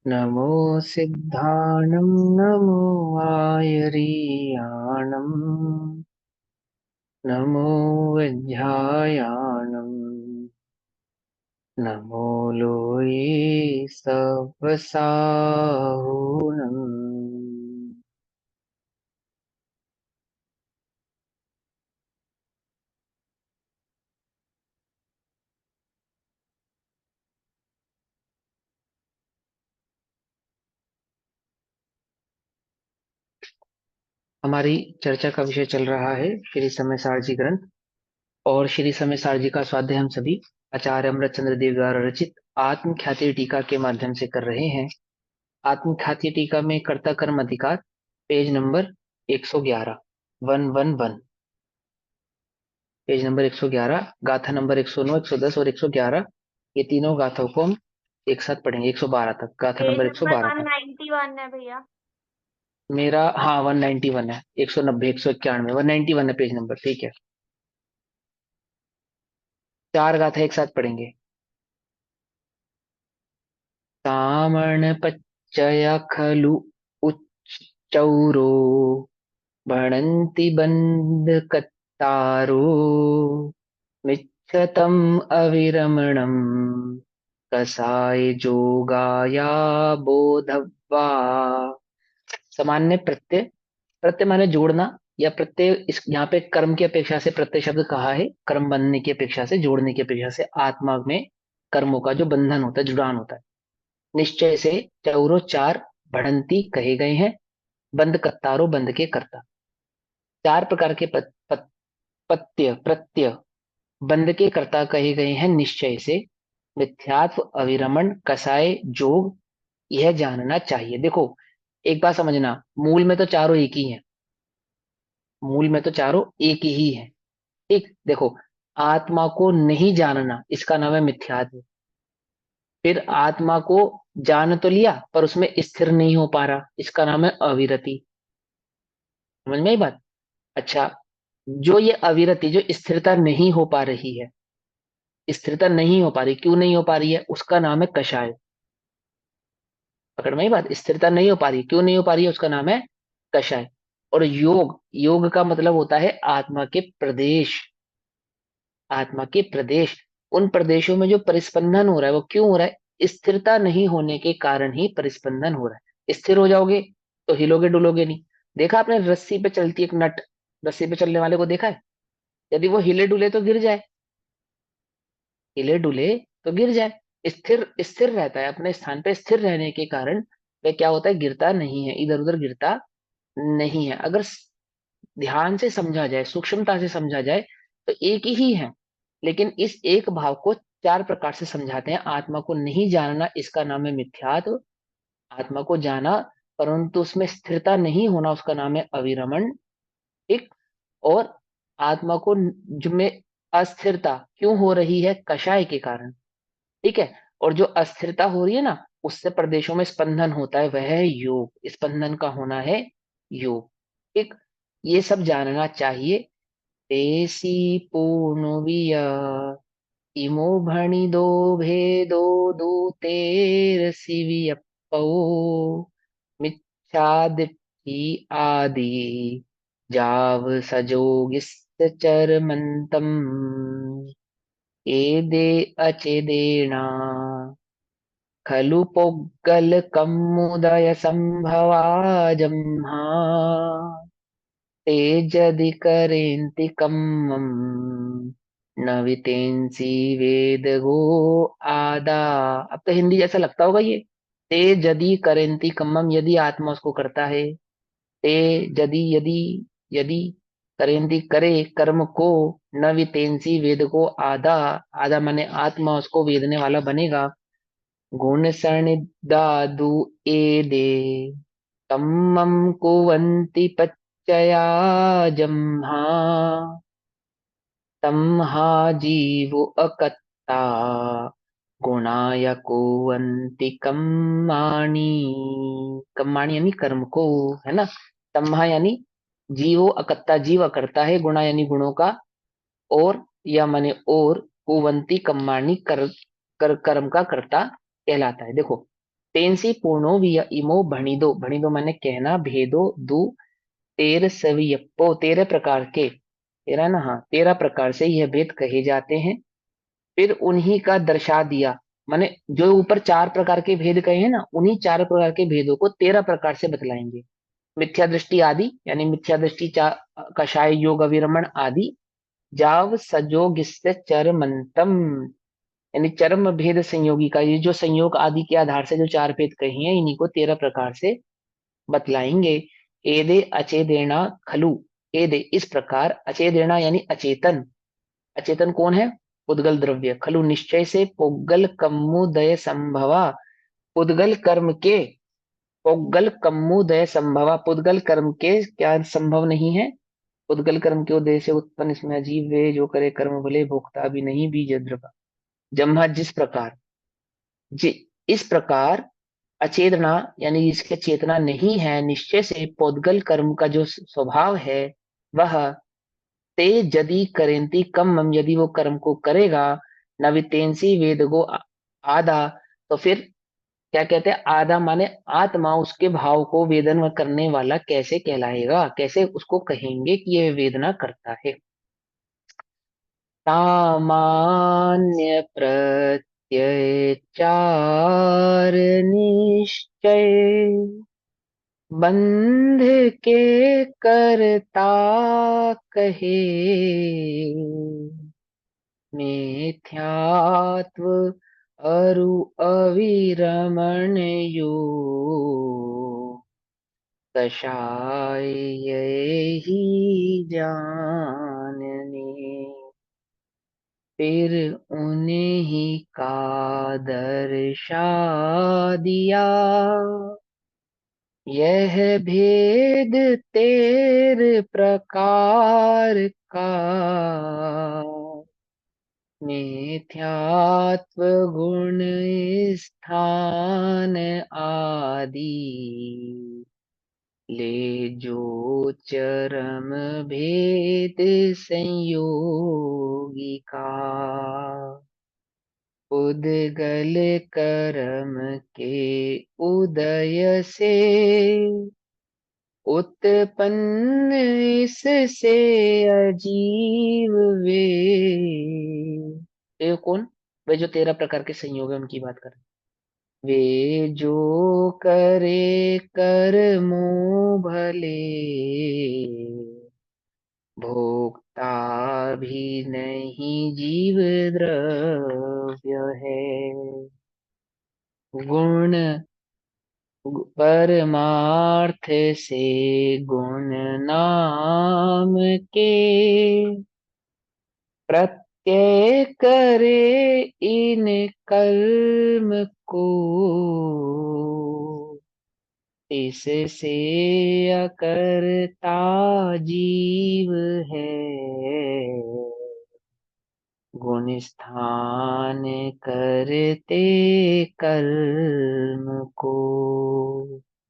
नमो सिद्धाणं नमो आयरीयाणं नमो विद्यायाणं नमो लोये सवसाहुणम्। हमारी चर्चा का विषय चल रहा है श्री समय सारजी ग्रंथ। और श्री समय सारजी का स्वाध्याय हम सभी आचार्य अमृतचंद्र देव द्वारा रचित आत्म ख्याति टीका के माध्यम से कर रहे हैं। आत्म ख्याति टीका में कर्ता कर्म अधिकार, पेज नंबर 111, 111, पेज नंबर 111, गाथा नंबर 109, 110 और 111, ये तीनों गाथाओं को हम एक साथ पढ़ेंगे 112 तक, गाथा पेज नंबर नंबर 112 तक। 191 है भैया। मेरा हाँ 191 है, 190, 191, 191 है पेज नंबर, ठीक है। चार गाथा एक साथ पढ़ेंगे। तामणपच्चय खलु उच्चौरो भणन्ति बन्धकत्तारो मिच्छतम् अविरमणम् कसाय जोगाया बोधव्वा। सामान्य प्रत्यय, प्रत्यय माने जोड़ना, या प्रत्यय इस यहाँ पे कर्म की अपेक्षा से प्रत्यय शब्द कहा है, कर्म बनने की अपेक्षा से, जोड़ने की अपेक्षा से, आत्मा में कर्मों का जो बंधन होता है, जुड़ान होता है। निश्चय से चौरो चार, बढ़ंती कहे गए हैं, बंद कत्तारो बंद के कर्ता। चार प्रकार के पत्य प्रत्यय बंद के कर्ता कहे गए हैं निश्चय से। मिथ्यात्व, अविरमण, कसाय, जोग, यह जानना चाहिए। देखो, एक बात समझना, मूल में तो चारों एक ही हैं, मूल में तो चारों एक ही है। ठीक, देखो, आत्मा को नहीं जानना इसका नाम है मिथ्यात्व। फिर आत्मा को जान तो लिया पर उसमें स्थिर नहीं हो पा रहा, इसका नाम है अविरति। समझ में आई बात? अच्छा, जो ये अविरति, जो स्थिरता नहीं हो पा रही है, स्थिरता नहीं हो पा रही, क्यों नहीं हो पा रही है, उसका नाम है कषाय। पकड़ में आई बात? स्थिरता नहीं हो पा रही, क्यों नहीं हो पा रही है, उसका नाम है कषाय। और योग, योग का मतलब होता है आत्मा के प्रदेश, आत्मा के प्रदेश। उन प्रदेशों में जो परिस्पंदन हो रहा है वो क्यों हो रहा है? स्थिरता नहीं होने के कारण ही परिस्पंदन हो रहा है। स्थिर हो जाओगे तो हिलोगे डुलोगे नहीं। देखा आपने, रस्सी पे चलती एक नट, रस्सी पे चलने वाले को देखा है? यदि वो हिले डुले तो गिर जाए, हिले डुले तो गिर जाए। स्थिर स्थिर रहता है अपने स्थान पे, स्थिर रहने के कारण वह क्या होता है, गिरता नहीं है, इधर उधर गिरता नहीं है। अगर ध्यान से समझा जाए, सूक्ष्मता से समझा जाए, तो एक ही है। लेकिन इस एक भाव को चार प्रकार से समझाते हैं। आत्मा को नहीं जानना इसका नाम है मिथ्यात्व। आत्मा को जाना परंतु उसमें स्थिरता नहीं होना, उसका नाम है अविरमण। ठीक। और आत्मा को जिसमें अस्थिरता क्यों हो रही है, कषाय के कारण। ठीक है। और जो अस्थिरता हो रही है ना, उससे प्रदेशों में स्पंदन होता है, वह है योग, स्पंदन का होना है योग। ठीक। ये सब जानना चाहिए। तेसी पूर्णविय इमो भणिदो भेदो दूतेरसि वियप्पौ मिच्छादित्थि आदि जाव सजोगिस्त चरमन्तम् एदे अचेदेना खलु पोग्गलकमुदय संभवा जम्हा ते जदि करेन्ति कम्मम् न वितेंसी वेद गो आदा। अब तो हिंदी जैसा लगता होगा ये। ते जदि करेन्ति कम्मम, यदि आत्मा उसको करता है। ते जदि, यदि, यदि करेन्ति करे कर्म को, न वितेंसी वेद को आदा, आदा माने आत्मा उसको वेदने वाला बनेगा। गुण दादु ए दे तम्मम कुवंती पच्चया जम्हा तम्हा जीवो अकत्ता गुणाय कुवंती कम्माणि। कम्माणि यानी कर्म को, है ना। तम्हा यानी जीवो अकत्ता, जीव अकर्ता है, गुणा यानी गुणों का, और या माने और, कुवंती कम्माणि कर्म का कर्ता कहलाता है। देखो, तेंसी पूर्णो विय इमो भणिदो, भणिदो माने कहना, भेदो दु तेर सवियप्पो, 13 प्रकार के, 13 ना, हाँ 13 प्रकार से यह भेद कहे जाते हैं। फिर उन्हीं का दर्शा दिया, माने जो ऊपर 4 प्रकार के भेद कहे हैं ना, उन्हीं 4 प्रकार के भेदों को 13 प्रकार से बतलाएंगे। मिथ्या दृष्टि आदि, यानी मिथ्या दृष्टि, कषाय योग अविरमण आदि। जाव सजोगिस्य चरमंतम, यानी चरम भेद संयोगी का, ये जो संयोग आदि के आधार से जो 4 भेद कहे हैं, इन्हीं को 13 प्रकार से बतलाएंगे। एदे अचेदेना खलु, एदे इस प्रकार, अचेदेना यानी अचेतन, अचेतन कौन है, पुद्गल द्रव्य, खलु निश्चय से, पोगल कम्मुदय संभवा, पुद्गल कर्म के, पोगल कम्मुदय संभवा, पुद्गल कर्म के क्या संभव नहीं है, पुद्गल कर्म के उदय से उत्पन्न इसमें अजीब वे, जो करे कर्म भले, भोक्ता भी नहीं बीज द्रवा। जम्हा जिस प्रकार, जी इस प्रकार, अचेतना यानी जिसके चेतना नहीं है, निश्चय से पौद्गल कर्म का जो स्वभाव है वह, ते यदि करेंती कम, यदि वो कर्म को करेगा, नवितेंसी वेद गो आधा, तो फिर क्या कहते हैं, आधा माने आत्मा उसके भाव को वेदन करने वाला कैसे कहलाएगा, कैसे उसको कहेंगे कि यह वेदना करता है। सामान्य प्रत्यय चार निश्चय, बंध के करता कहे, मिथ्यात्व अरु अविरमण यो, कषाय ही जानने, फिर उन्हें ही का दर्शा दिया, यह भेद 13 प्रकार का, मिथ्यात्व गुण स्थान आदि, ले जो चरम भेद संयोगी का, उद्गल कर्म के उदय से, उत्पन्न इससे अजीव वे, ये कौन, वे जो 13 प्रकार के संयोग है उनकी बात कर रहे हैं। वे जो करे कर्मो भले, भोक्ता भी नहीं जीव द्रव्य है, गुण परमार्थ से गुण नाम के, प्रत्यय करे इन कर्म को, इससे अकर्ता जीव है, गुण स्थान करते कर्म को।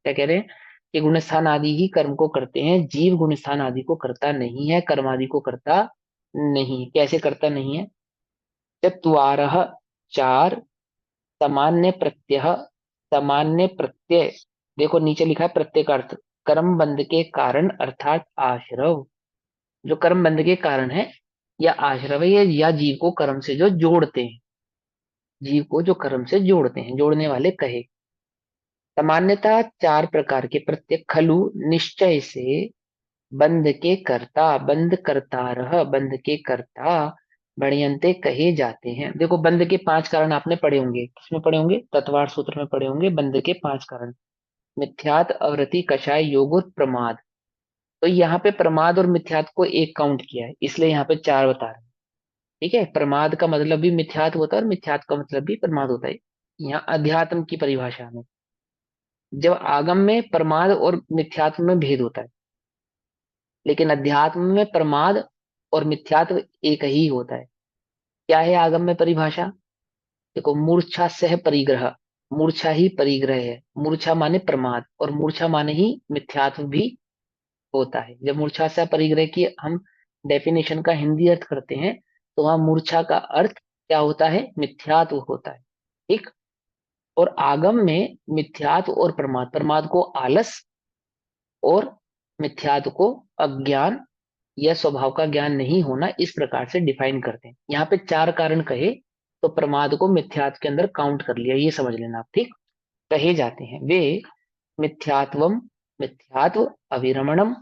क्या कह रहे हैं कि गुण स्थान आदि ही कर्म को करते हैं, जीव गुण स्थान आदि को करता नहीं है, कर्म आदि को करता नहीं। कैसे करता नहीं है, चत्वारः 4, सामान्य प्रत्यय, सामान्य प्रत्यय, देखो नीचे लिखा है प्रत्यय का अर्थ, कर्म बंध के कारण अर्थात आश्रव, जो कर्म बंध के कारण है या आश्रव है, या जीव को कर्म से जो जोड़ते हैं, जीव को जो कर्म से जोड़ते हैं, जोड़ने वाले कहे। सामान्यतः 4 प्रकार के प्रत्यय खलु निश्चय से, बंध के कर्ता, बंध करता रह, बंध के कर्ता, भणियंते कहे जाते हैं। देखो बंध के 5 कारण आपने पढ़े होंगे, किसमें पढ़े होंगे, तत्वार सूत्र में पढ़े होंगे, बंध के 5 कारण, मिथ्यात, अवृति, कषाय, योग और प्रमाद। तो यहाँ पे प्रमाद और मिथ्यात को एक काउंट किया है, इसलिए यहाँ पे 4 बता रहे हैं। ठीक है, प्रमाद का मतलब भी मिथ्यात होता है और मिथ्यात का मतलब भी प्रमाद होता है। यहाँ अध्यात्म की परिभाषा में, जब आगम में प्रमाद और मिथ्यात्व में भेद होता है, लेकिन अध्यात्म में प्रमाद और मिथ्यात्व एक ही होता है। क्या है आगम में परिभाषा, देखो मूर्छा सह परिग्रह, मूर्छा ही परिग्रह है, मूर्छा माने प्रमाद और मूर्छा माने ही मिथ्यात्व भी होता है। जब मूर्छा सह परिग्रह की हम डेफिनेशन का हिंदी अर्थ करते हैं, तो वहां मूर्छा का अर्थ क्या होता है, मिथ्यात्व होता है। ठीक, और आगम में मिथ्यात्व और प्रमाद, प्रमाद को आलस और मिथ्यात्व को अज्ञान या स्वभाव का ज्ञान नहीं होना, इस प्रकार से डिफाइन करते हैं। यहाँ पे चार कारण कहे, तो प्रमाद को मिथ्यात्व के अंदर काउंट कर लिया, ये समझ लेना आप, ठीक। कहे जाते हैं वे मिथ्यात्वम, मिथ्यात्व, अविरमणम,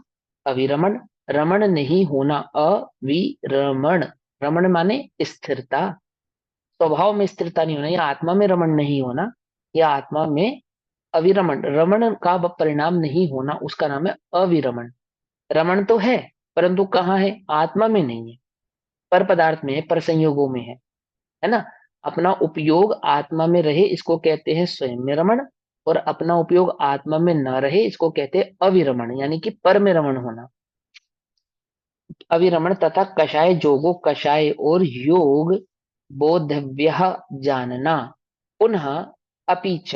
अविरमण, रमण नहीं होना, अविरमण, रमण माने स्थिरता, स्वभाव में स्थिरता नहीं होना, या आत्मा में रमण नहीं होना, या आत्मा में अविरमण, रमण का परिणाम नहीं होना, उसका नाम है अविरमण। रमण तो है, परंतु कहाँ है? आत्मा में नहीं है, पर पदार्थ में है, पर संयोगों में है ना। अपना उपयोग आत्मा में रहे, इसको कहते हैं स्वयं में रमण, और अपना उपयोग आत्मा में न रहे, इसको कहते हैं अविरमण, यानी कि पर में रमण होना। अविरमण तथा कषाय जोगो, कषाय और योग बोधव्य जानना, पुनः अपीच,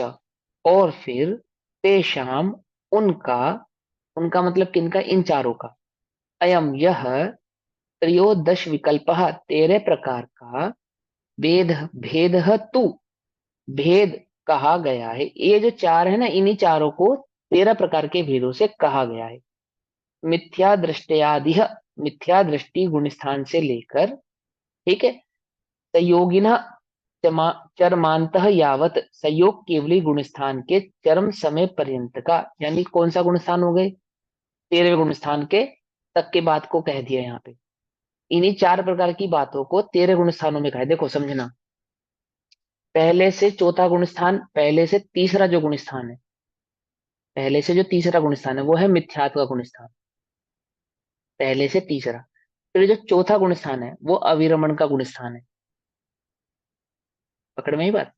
और फिर तेषाम, उनका, उनका मतलब किनका? इन चारों का, अयम यह, त्रयोदश विकल्प, 13 प्रकार का, भेद, भेद तु, भेद कहा गया है। ये जो चार है ना, इन्हीं चारों को 13 प्रकार के भेदों से कहा गया है। मिथ्या दृष्टयादि, मिथ्या दृष्टि गुण स्थान से लेकर, ठीक है, संयोगिना चरमांत यावत, संयोग केवली गुण स्थान के चरम समय पर्यंत का, यानी कौन सा गुण स्थान हो गए? 13वें गुण स्थान के तक के बात को कह दिया यहाँ पे। इन्हीं चार प्रकार की बातों को 13 गुण स्थानों में कहा है। देखो समझना, पहले से चौथा गुण स्थान, पहले से तीसरा जो गुण स्थान है, पहले से जो तीसरा गुण स्थान है वो है मिथ्यात्व का गुण स्थान, पहले से तीसरा। फिर जो चौथा गुण स्थान है वो अविरमण का गुण स्थान है, पकड़ में ही बात।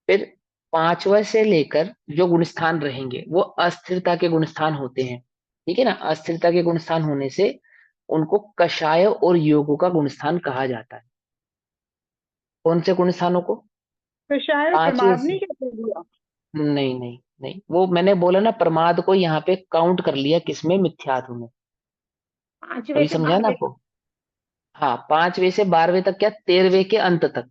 फिर पांचवा से लेकर जो गुण स्थान रहेंगे वो अस्थिरता के गुण स्थान होते हैं, ठीक है ना। अस्थिरता के गुण स्थान होने से उनको कषाय और योगों का गुण स्थान कहा जाता है। कौन से गुण स्थानों को? तो शायद पांचवे प्रमाद से, नहीं कहते दिया। नहीं नहीं नहीं, वो मैंने बोला ना, प्रमाद को यहाँ पे काउंट कर लिया, किसमें? मिथ्यात्व में। पांचवे अभी से समझा ना बारहवें आपको? हाँ, 5वें से 12वें तक, क्या 13वें के अंत तक,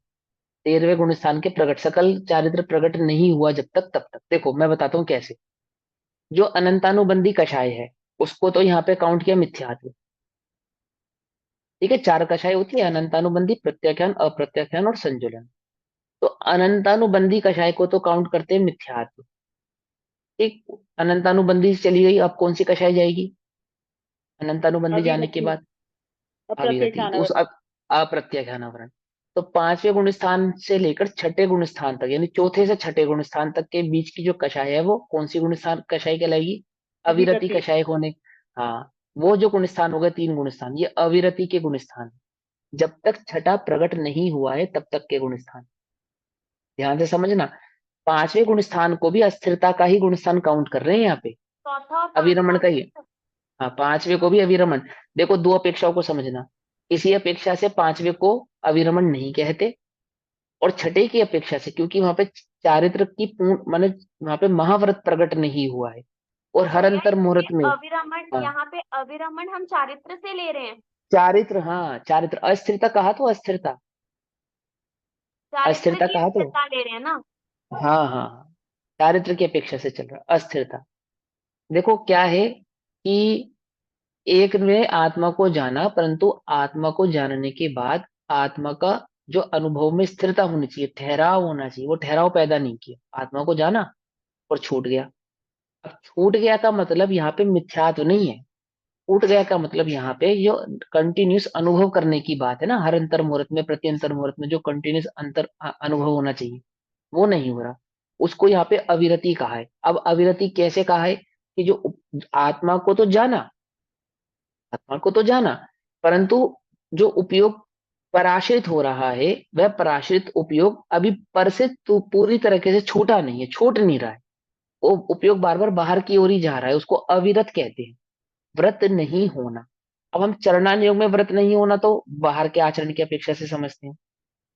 13वें गुण स्थान के प्रकट, सकल चारित्र प्रकट नहीं हुआ जब तक, तब तक। देखो मैं बताता हूँ कैसे। जो अनंतानुबंधी कषाय है, उसको तो यहाँ पे काउंट किया मिथ्यात्व, ठीक है। चार कषाय होती है, अनंतानुबंधी, प्रत्याख्यान, अप्रत्याख्यान और संजुलन। तो अनंतानुबंधी कषाय को तो काउंट करते हैं मिथ्यात्व, ठीक। अनंतानुबंधी से चली गई, अब कौन सी कषाय जाएगी? अनंतानुबंधी जाने के अविरति, बाद अविरति, अप्रत्यक्षान। तो उस अप्रत्याख्यान आवरण। तो 5वें गुण स्थान से लेकर छठे गुण स्थान तक, यानी चौथे से छठे गुण स्थान तक के बीच की जो कषाय है वो कौन सी गुण स्थान कषाय कहलाएगी? अविरति अविरति। कषाय होने। हाँ, वो जो गुण स्थान हो गए, 3 गुण स्थान, ये अविरति के गुण स्थान हैं। जब तक छठा प्रकट नहीं हुआ है तब तक के गुण स्थान, ध्यान से समझना। 5वें गुण स्थान को भी अस्थिरता का ही गुण स्थान काउंट कर रहे हैं यहाँ पे, चौथा और अविरमण पांचवा का ही। हाँ, 5वें को भी अविरमण। देखो, दो अपेक्षाओं को समझना, किसी अपेक्षा से 5वें को अविरमण नहीं कहते, और छठे की अपेक्षा से, क्योंकि वहां पे चारित्र की पूर्ण माने, वहां पे महाव्रत प्रकट नहीं हुआ है, और तो हर भैया अंतर यहाँ पे मुहूर्त में। अविरमण, हाँ, यहाँ पे अविरमण हम चारित्र से ले रहे हैं। चारित्र, हाँ चारित्र, अस्थिरता कहा तो अस्थिरता, चारित्र अस्थिरता की कहा तो, स्थिरता ले रहे हैं ना। हाँ हाँ हाँ, चारित्र की अपेक्षा से चल रहा अस्थिरता। देखो क्या है कि एक ने आत्मा को जाना, परंतु आत्मा को जानने के बाद आत्मा का जो अनुभव में स्थिरता होनी चाहिए, ठहराव होना चाहिए, वो ठहराव पैदा नहीं किया। आत्मा को जाना और छूट गया। अब छूट गया का मतलब यहाँ पे मिथ्यात्व नहीं है, छूट गया का मतलब यहाँ पे जो कंटिन्यूस अनुभव करने की बात है ना, हर अंतर मुहूर्त में, प्रति अंतर मुहूर्त में जो कंटिन्यूस अंतर अनुभव होना चाहिए, वो नहीं हो रहा। उसको यहाँ पे अविरति कहा है। अब अविरति कैसे कहा है? कि जो आत्मा को तो जाना, आत्मा को तो जाना, परंतु जो उपयोग पराश्रित हो रहा है, वह पराश्रित उपयोग अभी पर से तो पूरी तरीके से छूटा नहीं है, छूट नहीं रहा है। वो उपयोग बार बार बाहर की ओर ही जा रहा है, उसको अविरत कहते हैं, व्रत नहीं होना। अब हम चरणान योग में व्रत नहीं होना तो बाहर के आचरण की अपेक्षा से समझते हैं,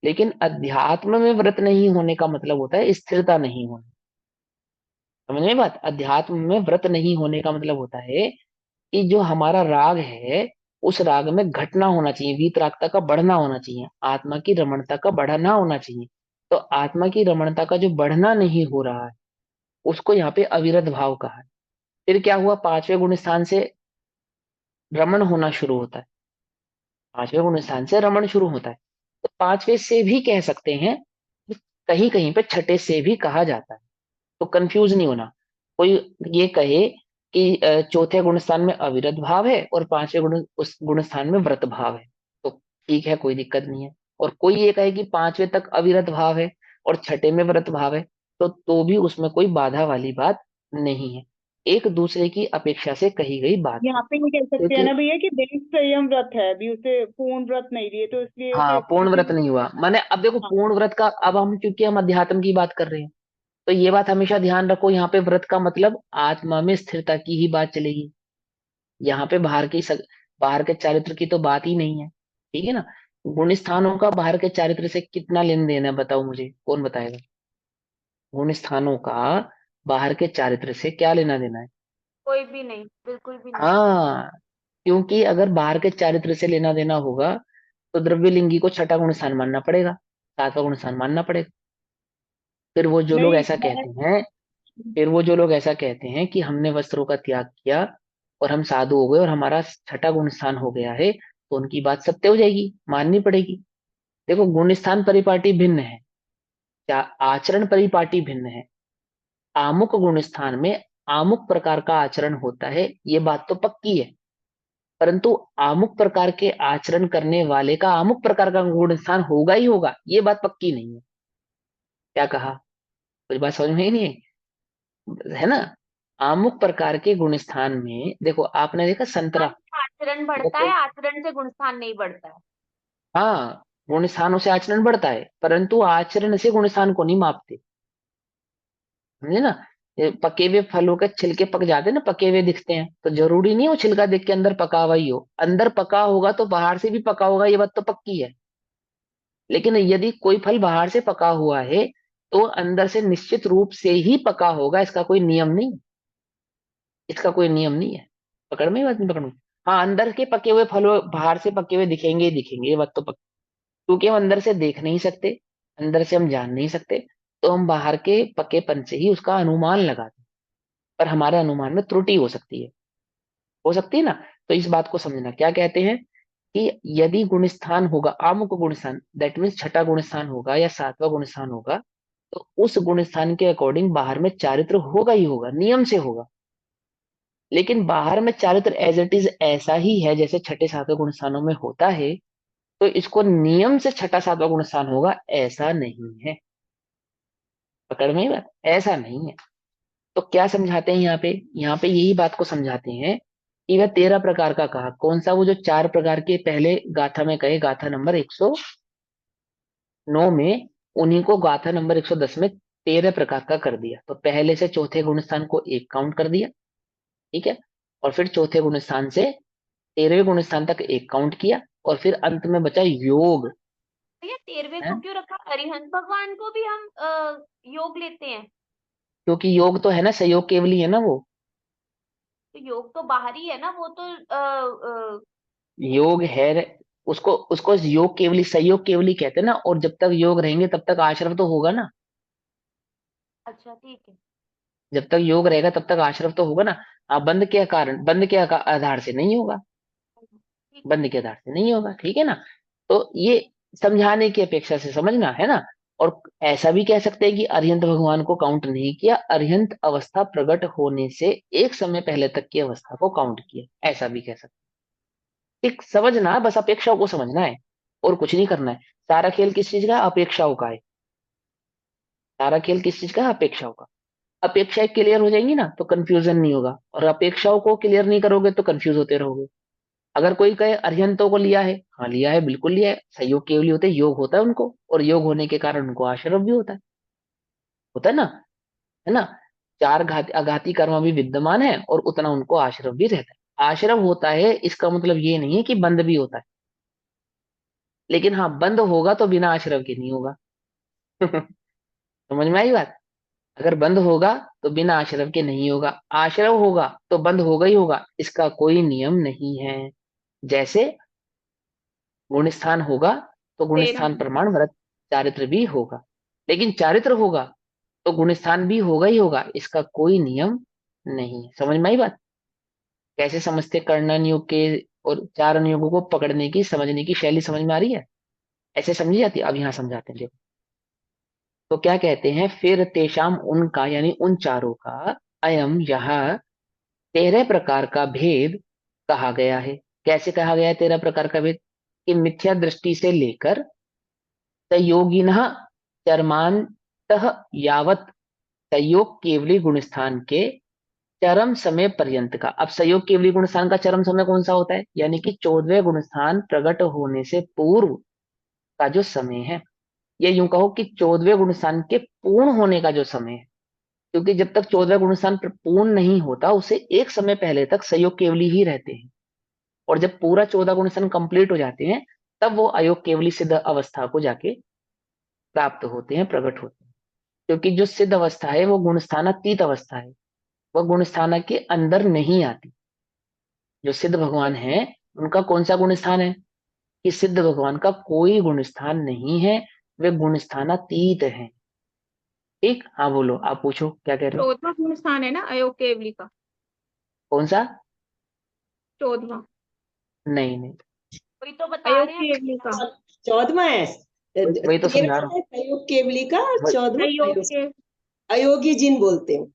लेकिन अध्यात्म में व्रत नहीं होने का मतलब होता है स्थिरता नहीं होना। समझ में बात? अध्यात्म में व्रत नहीं होने का मतलब होता है कि जो हमारा राग है, उस राग में घटना होना चाहिए, वीतरागता का बढ़ना होना चाहिए, आत्मा की रमणता का बढ़ना होना चाहिए। तो आत्मा की रमणता का जो बढ़ना नहीं हो रहा है, उसको यहाँ पे अविरत भाव कहा है। फिर क्या हुआ, पांचवें गुण स्थान से रमण होना शुरू होता है। पांचवें गुण स्थान से रमण शुरू होता है। तो पांचवें से भी कह सकते हैं, कहीं कहीं पे छठे से भी कहा जाता है। तो कंफ्यूज नहीं होना। कोई ये कहे कि चौथे गुण स्थान में अविरत भाव है और पांचवें गुण उस गुण स्थान में व्रत भाव है, तो ठीक है, कोई दिक्कत नहीं है। और कोई ये कहे कि पांचवें तक अविरत भाव है और छठे में व्रत भाव है, तो भी उसमें कोई बाधा वाली बात नहीं है। एक दूसरे की अपेक्षा से कही गई बात है। यहाँ पे ये कह सकते हैं क्योंकि ना भैया कि देश संयम व्रत है, अभी उसे पूर्ण व्रत नहीं लिए, तो इसलिए हाँ, उसे पूर्ण इसी व्रत नहीं हुआ, मैंने अब देखो हाँ। पूर्ण व्रत का, अब हम क्योंकि हम अध्यात्म की बात कर रहे हैं, तो ये बात हमेशा ध्यान रखो, यहाँ पे व्रत का मतलब आत्मा में स्थिरता की ही बात चलेगी। यहाँ पे बाहर के चारित्र की तो बात ही नहीं है, ठीक है ना। गुण स्थानों का बाहर के चारित्र से कितना लेन देन है, बताओ मुझे, कौन बताएगा। गुण स्थानों का बाहर के चारित्र से क्या लेना देना है। कोई भी नहीं, बिल्कुल भी नहीं। हाँ, क्योंकि अगर बाहर के चारित्र से लेना देना होगा, तो द्रव्य लिंगी को छठा गुण स्थान मानना पड़ेगा, सातवां गुण स्थान मानना पड़ेगा। फिर वो जो लोग नहीं ऐसा मैं कहते हैं फिर वो जो लोग ऐसा कहते हैं कि हमने वस्त्रों का त्याग किया और हम साधु हो गए और हमारा छठा गुण स्थान हो गया है, तो उनकी बात सत्य हो जाएगी, माननी पड़ेगी। देखो, गुण स्थान परिपाटी भिन्न है, क्या आचरण परिपाटी भिन्न है। आमुक गुण स्थान में आमुक प्रकार का आचरण होता है, ये बात तो पक्की है। परंतु आमुक प्रकार के आचरण करने वाले का आमुक प्रकार का गुण स्थान होगा ही होगा, ये बात पक्की नहीं है। क्या कहा, कुछ बात समझ में ही नहीं है ना। आमुक प्रकार के गुण स्थान में देखो, आपने देखा संतरा, गुणस्थान से आचरण वो बढ़ता है, कोई, आचरण से गुणस्थान नहीं बढ़ता है। हाँ, गुण स्थानों से आचरण बढ़ता है, परंतु आचरण से गुण स्थान को नहीं मापते, समझे ना। ये पके हुए फलों के छिलके पक जाते हैं ना, पके हुए दिखते हैं, तो जरूरी नहीं वो छिलका देख के अंदर पका हुआ ही हो, अंदर पका होगा तो बाहर से भी पका होगा, ये बात तो पक्की है। लेकिन यदि कोई फल बाहर से पका हुआ है, तो अंदर से निश्चित रूप से ही पका होगा, इसका कोई नियम नहीं, इसका कोई नियम नहीं है। पकड़ में ही बात नहीं, पकड़ में। हाँ, अंदर के पके हुए फलों बाहर से पके हुए दिखेंगे ही दिखेंगे, ये बात तो पक्की। क्योंकि हम अंदर से देख नहीं सकते, अंदर से हम जान नहीं सकते, तो हम बाहर के पकेपन से ही उसका अनुमान लगाते हैं। पर हमारे अनुमान में त्रुटि हो सकती है ना। तो इस बात को समझना, क्या कहते हैं कि यदि गुण स्थान होगा, आमुक गुण स्थान, दैट मीन्स छठा गुण स्थान होगा या सातवां गुण स्थान होगा, तो उस गुण स्थान के अकॉर्डिंग बाहर में चारित्र होगा ही होगा, नियम से होगा। लेकिन बाहर में चारित्र एज इट इज ऐसा ही है जैसे छठे सातवें गुण स्थानों में होता है, तो इसको नियम से छठा सातवां गुण स्थान होगा, ऐसा नहीं है। पकड़ में ही बात, ऐसा नहीं है। तो क्या समझाते हैं यहाँ पे यही बात को समझाते हैं कि वह 13 प्रकार का कहा, कौन सा, वो जो 4 प्रकार के पहले गाथा में कहे, गाथा नंबर 109 में, उन्हीं को गाथा नंबर 110 में 13 प्रकार का कर दिया। तो पहले से चौथे गुण स्थान को एक काउंट कर दिया, ठीक है। और फिर चौथे गुण स्थान से 13वें गुण स्थान तक एक काउंट किया, और फिर अंत में बचा योग, भैया 13वें है। को क्यों रखा? अरिहंत भगवान को भी हम योग लेते हैं। क्योंकि योग तो है ना, सहयोग केवली है ना वो। तो योग तो बाहरी है ना, वो तो योग है, उसको उसको योग केवली, सहयोग केवली कहते हैं ना। और जब तक योग रहेंगे तब तक आश्रव तो होगा ना। अच्छा ठीक है। जब तक योग रहेगा तब तक आश्रव तो होगा ना। बंद के कारण, बंद के आधार से नहीं होगा, ठीक है। बंद के आधार से नहीं होगा, ठीक है ना। तो ये समझाने की अपेक्षा से समझना है ना। और ऐसा भी कह सकते हैं कि अरिहंत भगवान को काउंट नहीं किया, अरिहंत अवस्था प्रकट होने से एक समय पहले तक की अवस्था को काउंट किया, ऐसा भी कह सकते हैं। ठीक समझना है, बस अपेक्षाओं को समझना है, और कुछ नहीं करना है। सारा खेल किस चीज का है? अपेक्षाओं का है। सारा खेल किस चीज का है? अपेक्षाओं का। अपेक्षाएं क्लियर हो जाएंगी ना, तो कंफ्यूजन नहीं होगा, और अपेक्षाओं को क्लियर नहीं करोगे तो कंफ्यूज होते रहोगे। अगर कोई कहे अरिहंतों को लिया है, हाँ लिया है, बिल्कुल लिया है, सहयोग केवली होते हैं, योग होता है उनको, और योग होने के कारण उनको आश्रव भी होता है ना, है ना। चार आघाती कर्म भी विद्यमान है, और उतना उनको आश्रव भी रहता है। आश्रव होता है इसका मतलब ये नहीं है कि बंद भी होता है, लेकिन हाँ, बंद होगा तो बिना आश्रव के नहीं होगा। समझ में आई बात। अगर बंद होगा तो बिना आश्रव के नहीं होगा, आश्रव होगा तो बंद होगा ही होगा, इसका कोई नियम नहीं है। जैसे गुण स्थान होगा तो गुण तेरह स्थान प्रमाण व्रत चारित्र भी होगा। लेकिन चारित्र होगा तो गुण स्थान भी होगा ही होगा, इसका कोई नियम नहीं है। समझ में आई बात? कैसे समझते कर्णन योग के और चार अनुयोगों को पकड़ने की समझने की शैली समझ में आ रही है? ऐसे समझी जाती है? अब यहाँ समझाते हैं देखो। तो क्या कहते हैं, फिर तेषाम उनका यानी उन चारों का अयम यह 13 प्रकार का भेद कहा गया है। कैसे कहा गया है 13 प्रकार का भेद? कि मिथ्या दृष्टि से लेकर संयोगिनः चरमांतः यावत संयोग केवली गुणस्थान के चरम समय पर्यंत का। अब संयोग केवली गुणस्थान का चरम समय कौन सा होता है? यानी कि 14वें गुणस्थान प्रकट होने से पूर्व का जो समय है, या यूं कहो कि 14वें गुणस्थान के पूर्ण होने का जो समय है। क्योंकि जब तक 14वां गुणस्थान पूर्ण नहीं होता, उसे एक समय पहले तक संयोग केवली ही रहते हैं। और जब पूरा 14 गुणस्थान कंप्लीट हो जाते हैं, तब वो अयोग केवली सिद्ध अवस्था को जाके प्राप्त होते हैं, प्रकट होते हैं। क्योंकि जो सिद्ध अवस्था है वो गुणस्थानातीत अवस्था है, वह गुणस्थाना के अंदर नहीं आती। जो सिद्ध भगवान है, उनका कौन सा गुण स्थान है? कि सिद्ध भगवान का कोई गुण स्थान नहीं है, वे गुण स्थानातीत है। ठीक, हाँ बोलो, आप पूछो क्या कह रहे हो? 14वां गुण स्थान है ना अयोग केवली का? कौन सा? 14वां नहीं नहीं, वही तो बता अयोग रहे हैं। केवली का। 14वां है। वही तो समझा रहा 13वां है संयोग केवली का, और हूँ। 14वां अयोग के अयोगी जिन बोलते हैं।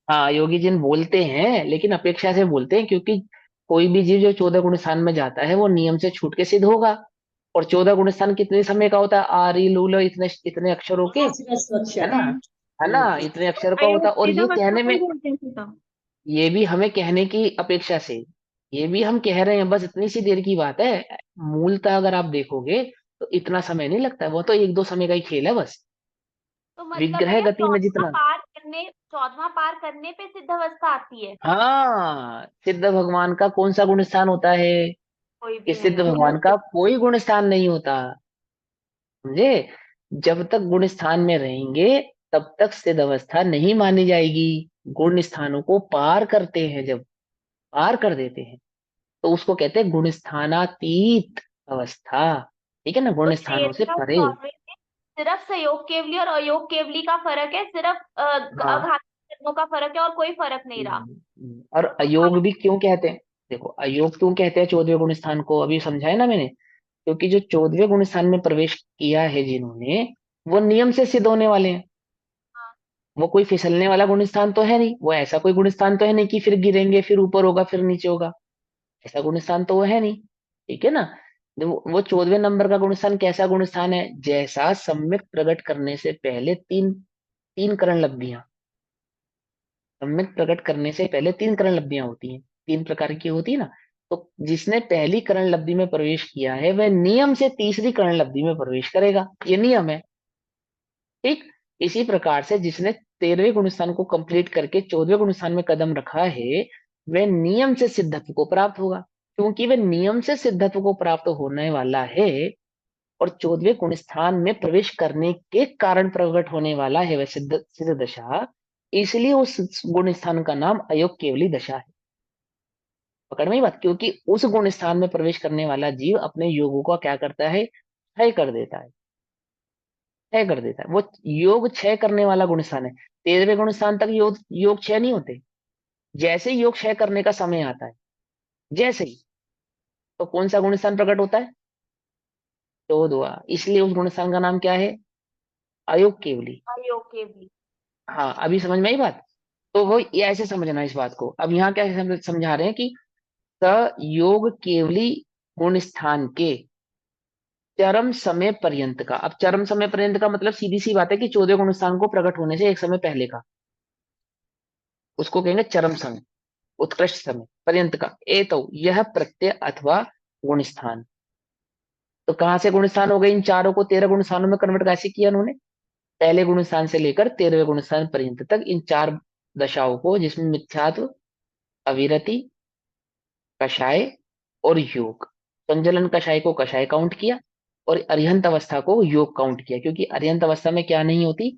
हाँ, योगी जिन बोलते हैं, लेकिन अपेक्षा से बोलते हैं, क्योंकि कोई भी जीव जो 14 गुण स्थान में जाता है वो नियम से छूट के सिद्ध होगा। और 14 गुण स्थान कितने समय का होता है? आरी लूल इतने इतने अक्षरों के, है अक्षर। ना? है ना? इतने अक्षर का होता अयोग है। और सीधा ये अवस्था कहने को ही में, बोलते हैं सीधा। ये भी हमें कहने की अपेक्षा से, ये भी हम कह रहे हैं, बस इतनी सी देर की बात है। मूलतः अगर आप देखोगे तो इतना समय नहीं लगता है, वो तो एक दो समय का ही खेल है बस। तो मतलब विग्रह भैया गति में जितना, 14वां पार करने पे सिद्ध अवस्था आती है। हाँ, सिद्ध भगवान का कौन सा गुण स्थान होता है? कोई कि भी सिद्ध नहीं होता। भगवान का कोई गुण स्थान नहीं होता। समझे? जब तक गुण स्थान में रहेंगे, तब तक सिद्ध अवस्था नहीं मानी जाएगी। गुण स्थानों को पार करते हैं, जब पार कर देते हैं, तो उसको कहते हैं गुण स्थानातीत अवस्था। ठीक है ना? तो गुण स्थानों से 13 और परे। 14वें में सिर्फ सहयोग केवली और अयोग केवली का फर्क है, सिर्फ हाँ। घाती जन्मों का फर्क है और कोई फर्क नहीं रहा। और तो अयोग भी क्यों कहते हैं? देखो, अयोग क्यों कहते हैं 14वें गुण स्थान को, अभी समझाया ना मैंने। क्योंकि जो 14वें गुण स्थान में प्रवेश किया है जिन्होंने, वो नियम से सिद्ध होने वाले हैं। हाँ, वो कोई फिसलने वाला गुण स्थान तो है नहीं, वो ऐसा कोई गुण स्थान तो है नहीं कि फिर गिरेंगे, फिर ऊपर होगा, फिर नीचे होगा। ऐसा गुण स्थान तो वो है नहीं। ठीक है ना? वो 14वें नंबर का गुण स्थान कैसा गुण स्थान है? जैसा सम्यक प्रकट करने से पहले तीन तीन करण लब्धियां, सम्यक प्रकट करने से पहले तीन करण लब्धियां होती हैं, तीन प्रकार की होती है ना। तो जिसने पहली करण लब्धि में प्रवेश किया है, वह नियम से तीसरी करण लब्धि में प्रवेश करेगा, ये नियम है। ठीक, इसी प्रकार से जिसने 13वें गुण स्थान को कंप्लीट करके 14वें गुण स्थान में कदम रखा है, वह नियम से सिद्धत्व को प्राप्त होगा। क्योंकि वह नियम से सिद्धत्व को प्राप्त होने वाला है, और 14वें गुण स्थान में प्रवेश करने के कारण प्रकट होने वाला है वह सिद्ध सिद्ध दशा। इसलिए उस गुण स्थान का नाम अयोग केवली दशा है। पकड़ में ही बात? क्योंकि उस गुण स्थान में प्रवेश करने वाला जीव अपने योगों का क्या करता है? क्षय कर देता है। क्षय कर देता है, वो योग क्षय करने वाला गुण स्थान है। 13वें गुण स्थान तक योग योग क्षय नहीं होते। जैसे ही योग क्षय करने का समय आता है, जैसे ही, तो कौन सा गुण स्थान प्रकट होता है? 14वां। इसलिए उस गुण स्थान का नाम क्या है? अयोग केवली। अयोग केवली। हाँ, अभी समझ में आई बात? तो वो ये ऐसे समझना इस बात को। अब यहाँ क्या समझा रहे हैं कि स योग केवली गुण स्थान के चरम समय पर्यंत का। अब चरम समय पर्यंत का मतलब सीधी सी बात है कि 14 गुण स्थान को प्रकट होने से एक समय पहले का, उसको कहेंगे चरम समय, उत्कृष्ट समय पर्यंत का। ए तो यह प्रत्यय अथवा गुण स्थान। तो कहां से गुण स्थान हो गए? इन चारों को 13 गुण स्थानों में कन्वर्ट कैसे किया उन्होंने? पहले गुण स्थान से लेकर 13वें गुण स्थान पर्यंत तक इन चार दशाओं को, जिसमें मिथ्यात्व, अविरति, कषाय और योग। संजलन कषाय को कषाय काउंट किया, और अरिहंत अवस्था को योग काउंट किया। क्योंकि अरिहंत अवस्था में क्या नहीं होती?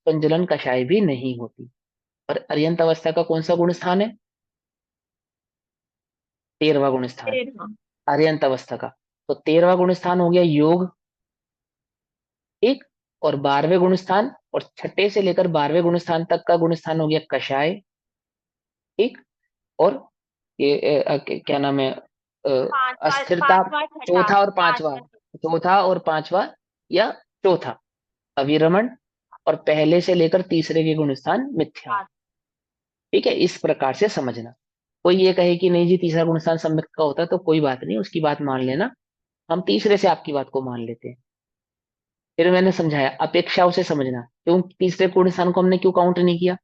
संजलन कषाय भी नहीं होती। और अरिहंत अवस्था का कौन सा गुण स्थान है? 13वां गुण स्थान, 13वां। अरिहंत अवस्था का। तो 13वां गुण स्थान हो गया योग। ठीक, और 12वें गुणस्थान, और छठे से लेकर 12वें गुणस्थान तक का गुणस्थान हो गया कषाय। ठीक। और ये क्या नाम है, पांचवा अस्थिरता, पांचवा छठा चौथा और पांचवा, पांचवा चौथा और पांचवा या चौथा अविरमण, और पहले से लेकर तीसरे के गुणस्थान मिथ्या। पांच। ठीक है, इस प्रकार से समझना। कोई ये कहे कि नहीं जी तीसरा गुणस्थान सम्यक का होता है, तो कोई बात नहीं, उसकी बात मान लेना, हम तीसरे से आपकी बात को मान लेते हैं। फिर मैंने समझाया अपेक्षाओं से समझना, क्यों तीसरे गुणस्थान को हमने क्यों काउंट नहीं किया।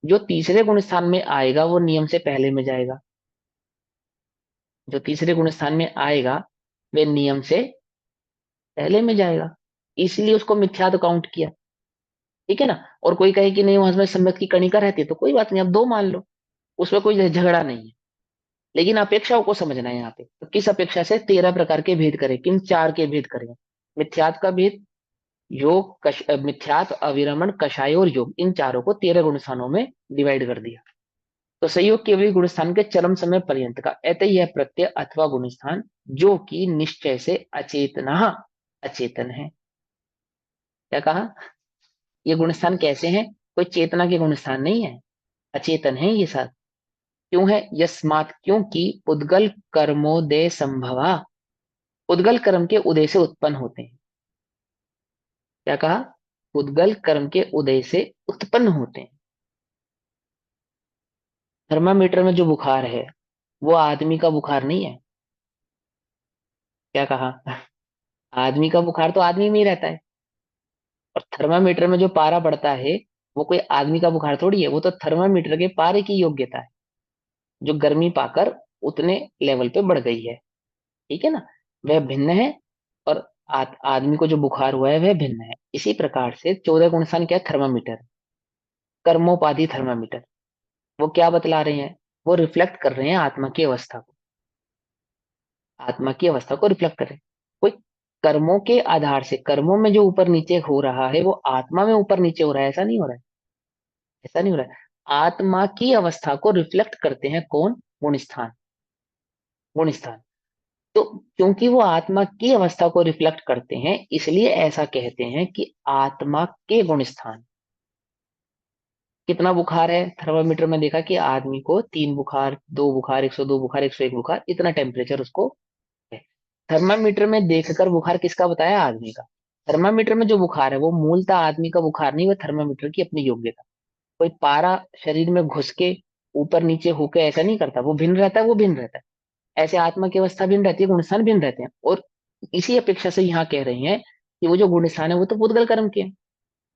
जो तीसरे गुणस्थान में आएगा वो नियम से पहले में जाएगा, जो तीसरे गुणस्थान में आएगा वे नियम से पहले में जाएगा, इसलिए उसको मिथ्या तो काउंट किया। ठीक है ना। और कोई कहे कि नहीं वहां में सम्यक की कणिका रहती है, तो कोई बात नहीं, आप दो मान लो, उसमें कोई झगड़ा नहीं है। लेकिन अपेक्षाओं को समझना है यहाँ पे, तो किस अपेक्षा से 13 प्रकार के भेद करें, किन चार के भेद करें। मिथ्यात का भेद, योग, मिथ्यात, अविरमण, कषाय और योग, इन चारों को 13 गुणस्थानों में डिवाइड कर दिया। तो संयोग केवल गुणस्थान के चरम समय पर्यंत का अतः यह प्रत्यय अथवा गुणस्थान जो कि निश्चय से अचेतना अचेतन है। क्या कहा, ये गुणस्थान कैसे हैं, कोई चेतना के गुणस्थान नहीं है, अचेतन है ये सब। क्यों है, यस्मात् क्योंकि उद्गल कर्मोदय संभवा, उद्गल कर्म के उदय से उत्पन्न होते हैं। क्या कहा, उद्गल कर्म के उदय से उत्पन्न होते हैं। थर्मामीटर में जो बुखार है वो आदमी का बुखार नहीं है। क्या कहा, आदमी का बुखार तो आदमी में ही रहता है, और थर्मामीटर में जो पारा बढ़ता है वो कोई आदमी का बुखार थोड़ी है, वो तो थर्मामीटर के पारे की योग्यता है, जो गर्मी पाकर उतने लेवल पे बढ़ गई है। ठीक है ना, वह भिन्न है, और आदमी को जो बुखार हुआ है वह भिन्न है। इसी प्रकार से 14 गुणस्थान क्या है, थर्मामीटर, कर्मोपाधि थर्मामीटर, वो क्या बतला रहे हैं, वो रिफ्लेक्ट कर रहे हैं आत्मा की अवस्था को, आत्मा की अवस्था को रिफ्लेक्ट कर रहे हैं। कोई कर्मों के आधार से, कर्मों में जो ऊपर नीचे हो रहा है वो आत्मा में ऊपर नीचे हो रहा है, ऐसा नहीं हो रहा है, ऐसा नहीं हो रहा है। आत्मा की अवस्था को रिफ्लेक्ट करते हैं कौन, गुणस्थान, गुणस्थान। तो क्योंकि वो आत्मा की अवस्था को रिफ्लेक्ट करते हैं, इसलिए ऐसा कहते हैं कि आत्मा के गुण स्थान। कितना बुखार है, थर्मामीटर में देखा कि आदमी को 3 बुखार, 2 बुखार, 102 बुखार, 101 बुखार, इतना टेम्परेचर उसको है। थर्मामीटर में देखकर बुखार किसका बताया, आदमी का। थर्मामीटर में जो बुखार है वो मूलतः आदमी का बुखार नहीं, वह थर्मामीटर की अपनी योग्यता। कोई पारा शरीर में घुस के ऊपर नीचे होकर ऐसा नहीं करता, वो भिन्न रहता है, वो भिन्न रहता है। ऐसे आत्मा की अवस्था भिन्न रहती है, गुणस्थान भिन्न रहते हैं। और इसी अपेक्षा से यहाँ कह रहे हैं कि वो जो गुणस्थान है वो तो पूतगल कर्म के हैं,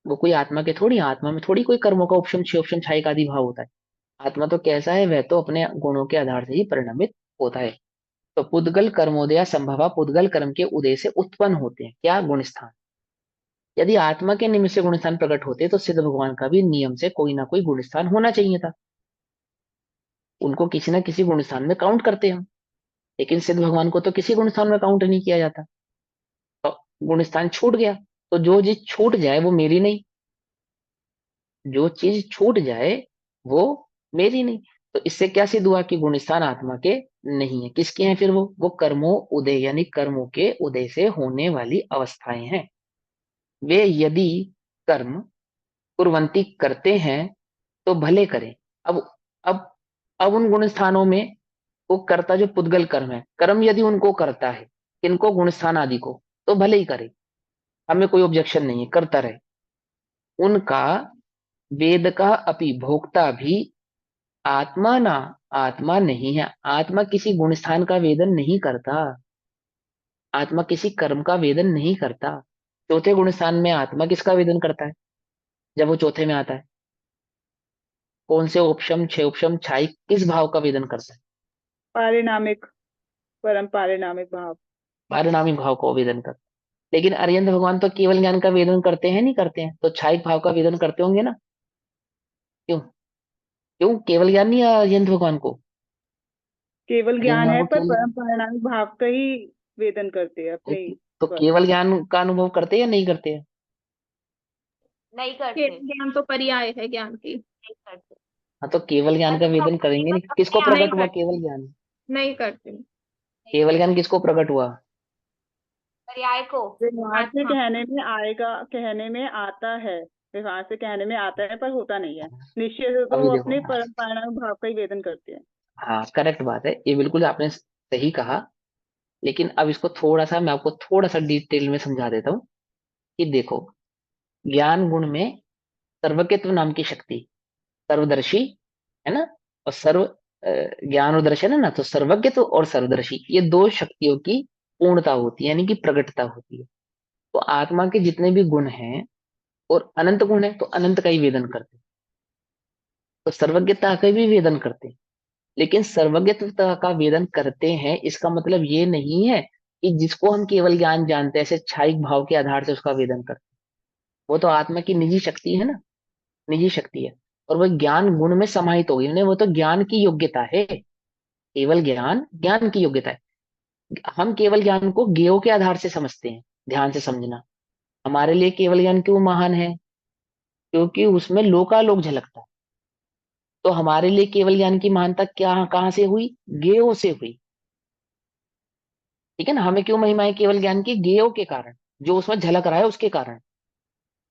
वो कोई आत्मा के थोड़ी, आत्मा में थोड़ी कोई कर्मों का उपशम क्षय उपशम क्षय का आदि भाव होता है। आत्मा तो कैसा है, वह तो अपने गुणों के आधार से ही परिणमित होता है। तो पुद्गल कर्मोदया संभवा, पुद्गल कर्म के उदय से उत्पन्न होते हैं क्या, गुणस्थान। यदि आत्मा के निमित्त से गुणस्थान प्रकट होते तो सिद्ध भगवान का भी नियम से कोई ना कोई गुणस्थान होना चाहिए था, उनको किसी ना किसी गुणस्थान में काउंट करते हम। लेकिन सिद्ध भगवान को तो किसी गुणस्थान में काउंट नहीं किया जाता, तो गुणस्थान छूट गया। तो जो चीज छूट जाए वो मेरी नहीं, जो चीज छूट जाए वो मेरी नहीं। तो इससे क्या सिद्ध हुआ कि गुणस्थान आत्मा के नहीं है, किसके हैं फिर वो कर्मों उदय, यानी कर्मों के उदय से होने वाली अवस्थाएं हैं। वे यदि कर्म कुर्वंती करते हैं तो भले करें। अब अब अब उन गुण स्थानों में वो कर्ता जो पुद्गल कर्म है, कर्म यदि उनको करता है, किनको, गुणस्थान आदि को, तो भले ही करे, हमें कोई ऑब्जेक्शन नहीं है, करता रहे। उनका वेद का अपि भोक्ता भी आत्मा ना, आत्मा नहीं है। आत्मा किसी गुणस्थान का वेदन नहीं करता, आत्मा किसी कर्म का वेदन नहीं करता। चौथे गुणस्थान में आत्मा किसका वेदन करता है, जब वो चौथे में आता है, कौन से उपशम छह उपशम छाई किस भाव का वेदन करता है, पारिणामिक, परम पारिणामिक भाव। पारिणामिक भाव को वेदन करता है। लेकिन अरिहंत भगवान तो केवल ज्ञान का वेदन करते हैं, नहीं करते हैं, तो छाई भाव का वेदन करते होंगे ना। क्यों, क्यों केवल ज्ञान नहीं है अरिहंत भगवान को, केवल अरिहंत ज्ञान भगवान है को पर केवल, परम पारिणामिक भाव का ही वेदन करते हैं अपने ही तो स्वर। केवल ज्ञान का अनुभव करते हैं या नहीं करते हैं। नहीं करते, केवल ज्ञान तो पर्याय है ज्ञान की। नहीं करते। हाँ तो केवल ज्ञान का अनुभव वेदन करेंगे नहीं, केवल किसको अपने आप नहीं प्रकट हुआ करते, केवल ज्ञान, नहीं करते। नहीं केवल करते। ज्ञान किसको प्रकट हुआ, पर्याय को व्यवहार से आत्मा। कहने में आएगा, कहने में आता है, व्यवहार से कहने में आता है पर होता नहीं है। निश्चय से तो अभी वो देखो, अपने परम परिणाम भाव का ही वेदन करते हैं। हाँ करेक्ट बात है, ये बिल्कुल आपने सही कहा। लेकिन अब इसको थोड़ा सा मैं आपको थोड़ा सा डिटेल में समझा देता हूँ कि देखो, ज्ञान गुण में सर्वज्ञत्व नाम की शक्ति, सर्वदर्शी है ना, और ज्ञान और दर्शन है ना, तो सर्वज्ञत्व और सर्वदर्शी ये दो शक्तियों की पूर्णता होती है, यानी कि प्रकटता होती है। तो आत्मा के जितने भी गुण हैं और अनंत गुण है, तो अनंत का ही वेदन करते हैं, तो सर्वज्ञता का भी वेदन करते हैं। लेकिन सर्वज्ञता का वेदन करते हैं इसका मतलब ये नहीं है कि जिसको हम केवल ज्ञान जानते हैं ऐसे क्षायिक भाव के आधार से उसका वेदन करते हैं। वो तो आत्मा की निजी शक्ति है ना, निजी शक्ति है, और वह ज्ञान गुण में समाहित हो गई, वो तो ज्ञान की योग्यता है। केवल ज्ञान ज्ञान की योग्यता है। हम केवल ज्ञान को ज्ञेयों के आधार से समझते हैं, ध्यान से समझना। हमारे लिए केवल ज्ञान क्यों महान है? क्योंकि उसमें लोकालोक झलकता है। तो हमारे लिए केवल ज्ञान की महानता क्या कहाँ से हुई? ज्ञेयों से हुई। ठीक है ना, हमें क्यों महिमा है केवल ज्ञान की? ज्ञेयों के कारण, जो उसमें झलक रहा है उसके कारण।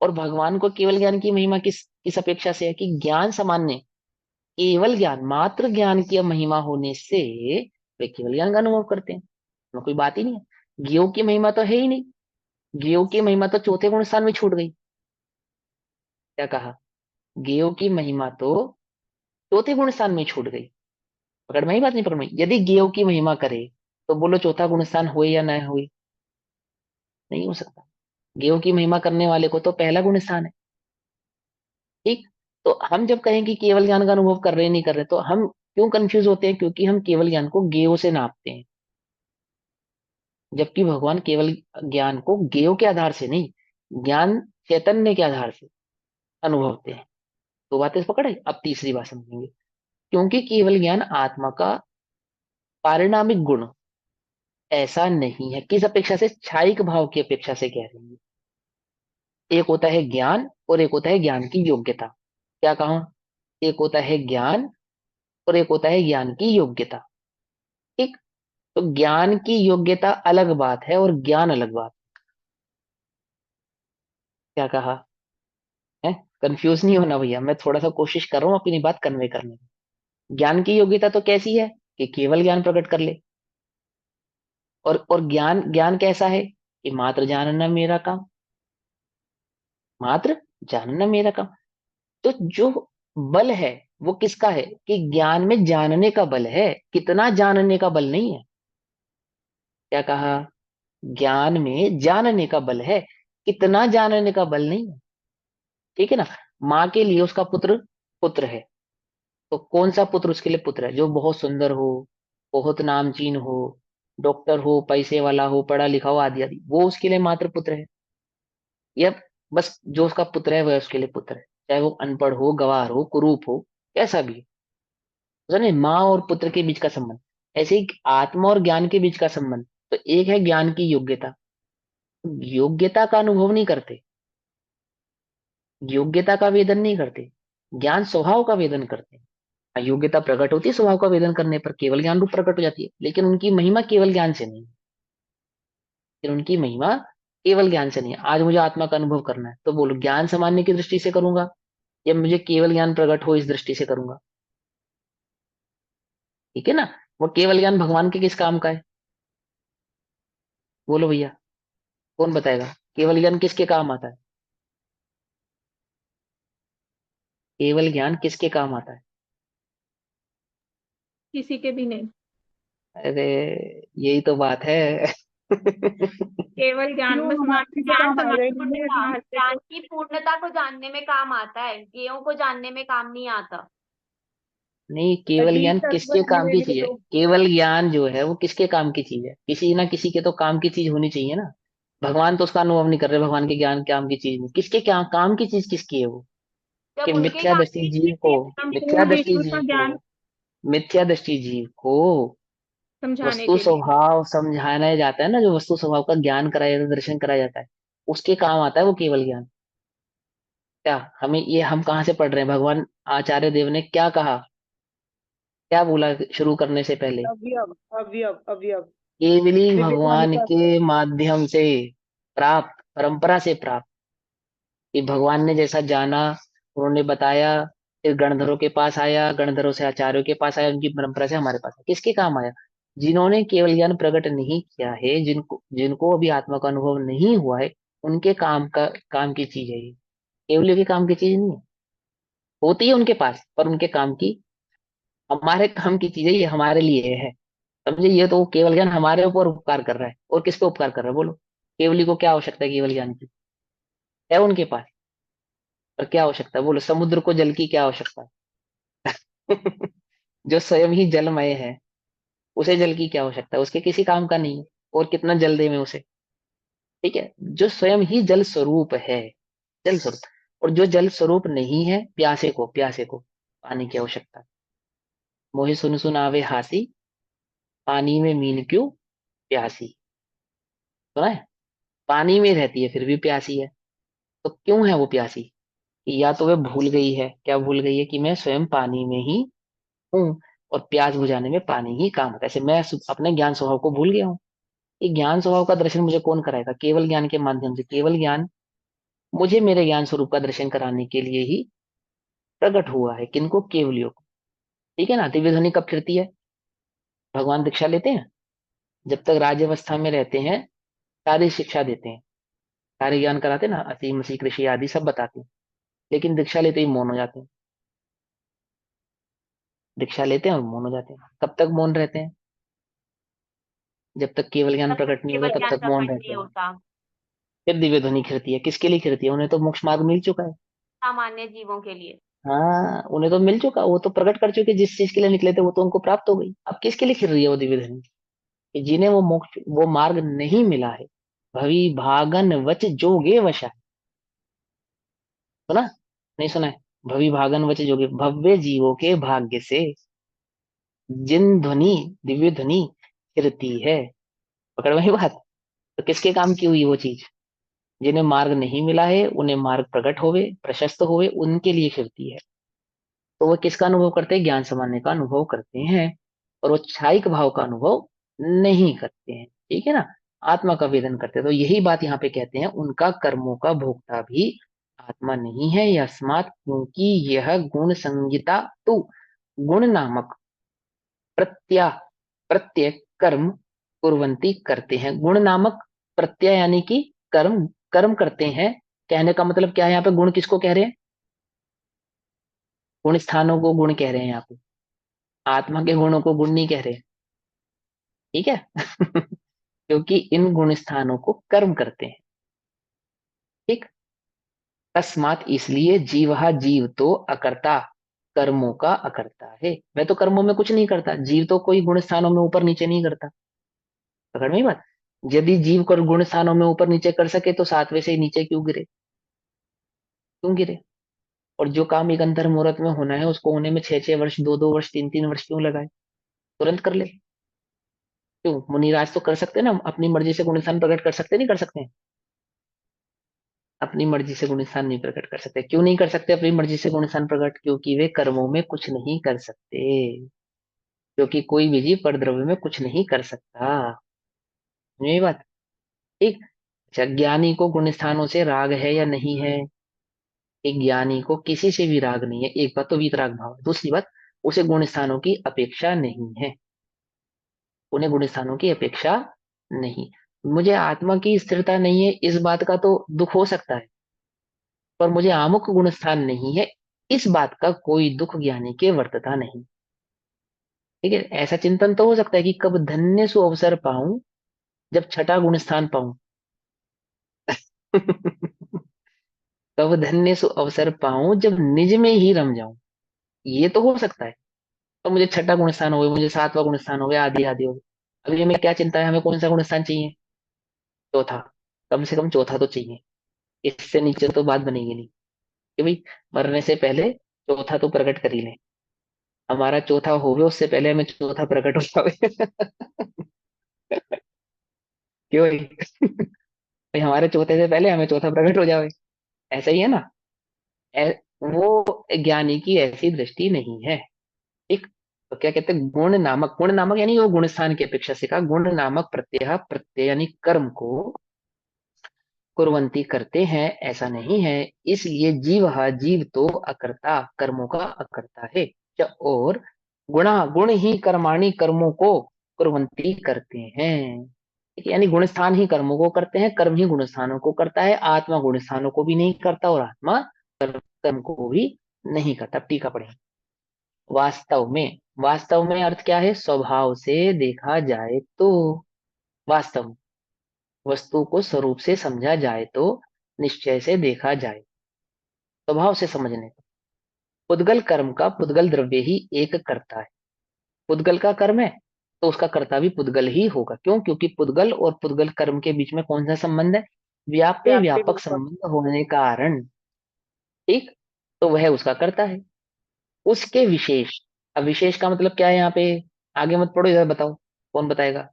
और भगवान को केवल ज्ञान की महिमा किस अपेक्षा से है? कि ज्ञान सामान्य, केवल ज्ञान, मात्र ज्ञान की महिमा होने से वे केवल ज्ञान का अनुभव करते हैं। उसमें कोई बात ही नहीं है। ज्ञेयों की महिमा तो है ही नहीं। ज्ञेयों की महिमा तो चौथे गुण स्थान में छूट गई। क्या कहा? ज्ञेयों की महिमा तो चौथे गुण स्थान में छूट गई। पकड़ में ही बात नहीं? पकड़ में? यदि ज्ञेयों की महिमा करे तो बोलो चौथा गुण स्थान हुए या ना हुए? नहीं हो सकता। ज्ञेयों की महिमा करने वाले को तो पहला गुण स्थान है। ठीक। तो हम जब कहें कि केवल ज्ञान का अनुभव कर रहे हैं नहीं कर रहे, तो हम क्यों कंफ्यूज होते हैं? क्योंकि हम केवल ज्ञान को ज्ञेयों से नापते हैं, जबकि भगवान केवल ज्ञान को ज्ञेयों के आधार से नहीं, ज्ञान चैतन्य के आधार से अनुभवते हैं। तो बातें पकड़े? अब तीसरी बात समझेंगे। क्योंकि केवल ज्ञान आत्मा का पारिणामिक गुण ऐसा नहीं है। किस अपेक्षा से? क्षायिक भाव की अपेक्षा से कह रहे हैं। एक होता है ज्ञान और एक होता है ज्ञान की योग्यता। क्या कहूं? एक होता है ज्ञान और एक होता है ज्ञान की योग्यता। ठीक। तो ज्ञान की योग्यता अलग बात है और ज्ञान अलग बात। क्या कहा है? कंफ्यूज नहीं होना भैया, मैं थोड़ा सा कोशिश कर रहा हूँ अपनी बात कन्वे करने की। ज्ञान की योग्यता तो कैसी है? कि केवल ज्ञान प्रकट कर ले। और ज्ञान ज्ञान कैसा है? कि मात्र जानना मेरा काम, मात्र जानना मेरा काम। तो जो बल है वो किसका है? कि ज्ञान में जानने का बल है, कितना जानने का बल नहीं है। क्या कहा? ज्ञान में जानने का बल है, कितना जानने का बल नहीं है। ठीक है ना। माँ के लिए उसका पुत्र पुत्र है, तो कौन सा पुत्र उसके लिए पुत्र है? जो बहुत सुंदर हो, बहुत नामचीन हो, डॉक्टर हो, पैसे वाला हो, पढ़ा लिखा हो, आदि आदि, वो उसके लिए मात्र पुत्र है। या बस जो उसका पुत्र है वह उसके लिए पुत्र है, चाहे वो अनपढ़ हो, गवार हो, कुरूप हो, कैसा भी हो। समझे? माँ और पुत्र के बीच का संबंध। ऐसे ही आत्मा और ज्ञान के बीच का संबंध। तो एक है ज्ञान की योग्यता, योग्यता का अनुभव नहीं करते, योग्यता का वेदन नहीं करते, ज्ञान स्वभाव का वेदन करते हैं। योग्यता प्रकट होती है स्वभाव का वेदन करने पर, केवल ज्ञान रूप प्रकट हो जाती है, लेकिन उनकी महिमा केवल ज्ञान से नहीं। लेकिन उनकी महिमा केवल ज्ञान से नहीं है। आज मुझे आत्मा का अनुभव करना है, तो बोलो ज्ञान सामान्य की दृष्टि से करूंगा या मुझे केवल ज्ञान प्रकट हो इस दृष्टि से करूंगा? ठीक है ना। वो केवल ज्ञान भगवान के किस काम का है? बोलो भैया, कौन बताएगा? केवल ज्ञान किसके काम आता है? केवल ज्ञान किसके काम आता है? किसी के भी नहीं। अरे यही तो बात है। केवल ज्ञान क्यों बस हमारे के ज्ञान काम आएगा ही पूर्णता, नहीं है? ज्ञान की पूर्णता को जानने में काम आता है, ज्ञेयों को जानने में काम नहीं आता। नहीं, केवल अजीब ज्ञान तत्व किसके है काम मेरे की लिए चीज है? तो। केवल ज्ञान जो है वो किसके काम की चीज है? किसी ना किसी के तो काम की चीज होनी चाहिए ना। भगवान तो उसका अनुभव नहीं कर रहे, भगवान के ज्ञान काम की चीज नहीं। किसके क्या काम की चीज किसकी है वो? कि जब उनके मिथ्या काम दृष्टि की जीव चीज को, है तब मिथ्या संपूर्ण दृष्टि विश्व का जीव को, ज्ञान मिथ्या दृष्टि जीव को समझाने वस्तु के लिए। स्वभाव समझाया जाता है ना, जो वस्तु स्वभाव का ज्ञान कराया जाता है, दर्शन कराया जाता है, उसके काम आता है वो केवल ज्ञान। क्या हमें ये, हम कहाँ से पढ़ रहे हैं? भगवान आचार्य देव ने क्या कहा, क्या बोला शुरू करने से पहले? अवयव अवयव अवयव। केवली दिव्य ध्वनि भगवान का। के माध्यम से प्राप्त, परंपरा से प्राप्त, कि भगवान ने जैसा जाना, उन्होंने बताया, फिर गणधरों के पास आया, गणधरों से आचार्यों के पास आया, उनकी परंपरा से हमारे पास आया। किसके काम आया? जिन्होंने केवल ज्ञान प्रकट नहीं किया है, जिनको जिनको अभी आत्मा का अनुभव नहीं हुआ है, उनके काम की चीज है ये। केवलियों के काम की चीज नहीं है। होती है उनके पास, पर उनके काम की, हमारे काम की चीज है, ये हमारे लिए है। समझे? ये तो केवल ज्ञान हमारे ऊपर उपकार कर रहा है, और किस पे उपकार कर रहा है बोलो? केवली को क्या आवश्यकता है केवल ज्ञान की? है उनके पास, पर क्या आवश्यकता है बोलो? समुद्र को जल की क्या आवश्यकता है? जो स्वयं ही जलमय है, उसे जल की क्या आवश्यकता है? उसके किसी काम का नहीं है। और कितना जल दे मैं उसे? ठीक है, जो स्वयं ही जल स्वरूप है, जल स्वरूप। और जो जल स्वरूप नहीं है, प्यासे को पानी की आवश्यकता है। मोहे सुन सुन आवे हासी, पानी में मीन क्यों प्यासी। सुना है? पानी में रहती है फिर भी प्यासी है। तो क्यों है वो प्यासी? कि या तो वह भूल गई है, क्या भूल गई है? कि मैं स्वयं पानी में ही हूँ, और प्यास बुझाने में पानी ही काम आता है। ऐसे मैं अपने ज्ञान स्वभाव को भूल गया हूँ। ये ज्ञान स्वभाव का दर्शन मुझे कौन कराएगा? केवल ज्ञान के माध्यम से। केवल ज्ञान मुझे मेरे ज्ञान स्वरूप का दर्शन कराने के लिए ही प्रकट हुआ है। किनको? केवलियों को। ठीक है ना? दिव्य ध्वनि कब फिरती है? भगवान दीक्षा लेते हैं, जब तक राज्य में रहते हैं, सारी शिक्षा देते हैं, सारे ज्ञान कराते हैं ना, असीम मसीह कृषि आदि सब बताते हैं। लेकिन दीक्षा लेते ही मौन हो जाते हैं। दीक्षा लेते हैं और मौन हो जाते हैं। कब तक मौन रहते हैं? जब तक केवल ज्ञान तब तक प्रकट नहीं होता केवल तब ज्ञान तक मौन प्रकट रहते नहीं हैं। होता। फिर दिव्य ध्वनि खिरती है। किसके लिए खिरती है? उन्हें तो मोक्ष मार्ग मिल चुका है। सामान्य जीवों के लिए। हाँ, उन्हें तो मिल चुका, वो तो प्रकट कर चुके, जिस चीज के लिए निकले थे वो तो उनको प्राप्त हो गई। अब किसके लिए खिल रही है वो दिव्य धनी? कि जिन्हें वो मोक्ष, वो मार्ग नहीं मिला है। भवी भागन वच जोगे वशा। सुना? नहीं सुना है? भवी भागन वच जोगे, भव्य जीवों के भाग्य से जिन ध्वनि, दिव्य ध्वनि खिलती है। पकड़ में ही बात? तो किसके काम की हुई वो चीज? जिन्हें मार्ग नहीं मिला है, उन्हें मार्ग प्रकट होवे, प्रशस्त होवे, उनके लिए खिलती है। तो वो किसका अनुभव करते हैं? ज्ञान सामान्य का अनुभव करते हैं। और वो क्षायिक भाव का अनुभव नहीं करते हैं। ठीक है ना? आत्मा का वेदन करते हैं। तो यही बात यहाँ पे कहते हैं, उनका कर्मों का भोक्ता भी आत्मा नहीं है, यस्मात्, क्योंकि यह गुण संहिता तु, गुण नामक प्रत्या प्रत्यय कर्म कुर्वन्ति करते हैं। गुण नामक प्रत्यय यानी कि कर्म, कर्म करते हैं। कहने का मतलब क्या है? यहाँ पे गुण किसको कह रहे हैं? गुण स्थानों को गुण कह रहे हैं यहाँ पे। आत्मा के गुणों को गुण नहीं कह रहे। ठीक है? क्योंकि इन गुण स्थानों को कर्म करते हैं। ठीक? तस्मात, इसलिए जीवहा, जीव तो अकर्ता, कर्मों का अकर्ता है। मैं तो कर्मों में कुछ नहीं करता, जीव तो कोई गुण स्थानों में ऊपर नीचे नहीं करता। पकड़ में ही बात? यदि जीव कर गुण स्थानों में ऊपर नीचे कर सके तो सातवें से नीचे क्यों गिरे? क्यों गिरे? और जो काम एक अंतर मुहूर्त में होना है, उसको होने में 6-6 वर्ष, 2-2 वर्ष, 3-3 वर्ष क्यों लगाए? तुरंत कर ले। क्यों? मुनिराज तो कर सकते हैं ना, अपनी मर्जी से गुण स्थान प्रकट कर सकते, नहीं कर सकते? अपनी मर्जी से गुण स्थान नहीं प्रकट कर सकते। क्यों नहीं कर सकते अपनी मर्जी से गुण स्थान प्रकट? क्योंकि वे कर्मों में कुछ नहीं कर सकते। क्योंकि कोई भी जीव परद्रव्य में कुछ नहीं कर सकता। समझे ये बात? ठीक। अच्छा, ज्ञानी को गुण स्थानों से राग है या नहीं है? एक ज्ञानी को किसी से भी राग नहीं है। एक बात तो वीतराग भाव है। दूसरी बात, उसे गुण स्थानों की अपेक्षा नहीं है। उन्हें गुण स्थानों की अपेक्षा नहीं। मुझे आत्मा की स्थिरता नहीं है, इस बात का तो दुख हो सकता है, पर मुझे आमुख गुण स्थान नहीं है, इस बात का कोई दुख ज्ञानी के वर्तता नहीं। ठीक है? ऐसा चिंतन तो हो सकता है कि कब धन्य सु अवसर पाऊं, जब छठा गुण स्थान पाऊं। कब धन्य सु अवसर पाऊं, जब निज में ही रम जाऊं। ये तो हो सकता है। तो मुझे छठा गुण स्थान हो गया, मुझे सातवां गुण स्थान हो गया, आदि आदि हो गया। अभी हमें क्या चिंता है? हमें कौन सा गुण स्थान चाहिए? चौथा। कम से कम चौथा तो चाहिए। इससे नीचे तो बात बनेगी नहीं। कि भाई, मरने से पहले चौथा तो प्रकट कर ही लें। हमारा चौथा होवे उससे पहले हमें चौथा प्रकट हो जावे। क्यों भाई? भाई, हमारे चौथे से पहले हमें चौथा प्रकट हो जावे। ऐसा ही है ना? वो ज्ञानी की ऐसी दृष्टि नहीं है। ठीक? तो क्या कहते हैं, गुण नामक यानी वो गुण स्थान की अपेक्षा से कहा, गुण नामक प्रत्यय, प्रत्यय यानी कर्म को कुर्वन्ति करते हैं, ऐसा नहीं है। इसलिए जीव तो अकर्ता, कर्मों का अकर्ता है। और गुण ही कर्माणि, कर्मों को कुर्वन्ति करते हैं। ठीक है? यानी गुण स्थान ही कर्मों को करते हैं, कर्म ही गुण स्थानों को करता है। आत्मा गुण स्थानों को भी नहीं करता और आत्मा कर्म को भी नहीं करता। टीका पढ़े। वास्तव में अर्थ क्या है, स्वभाव से देखा जाए तो, वास्तव में, वस्तु को स्वरूप से समझा जाए तो, निश्चय से देखा जाए, स्वभाव से समझने को, पुद्गल कर्म का पुद्गल द्रव्य ही एक करता है। पुद्गल का कर्म है तो उसका कर्ता भी पुद्गल ही होगा। क्यों? क्योंकि पुद्गल और पुद्गल कर्म के बीच में कौन सा संबंध है, व्याप्य व्याप्ति व्यापक व्यापक। संबंध होने के कारण। ठीक, तो वह उसका कर्ता है। उसके विशेष, अब विशेष का मतलब क्या है यहाँ पे, आगे मत पढ़ो, इधर बताओ, कौन बताएगा।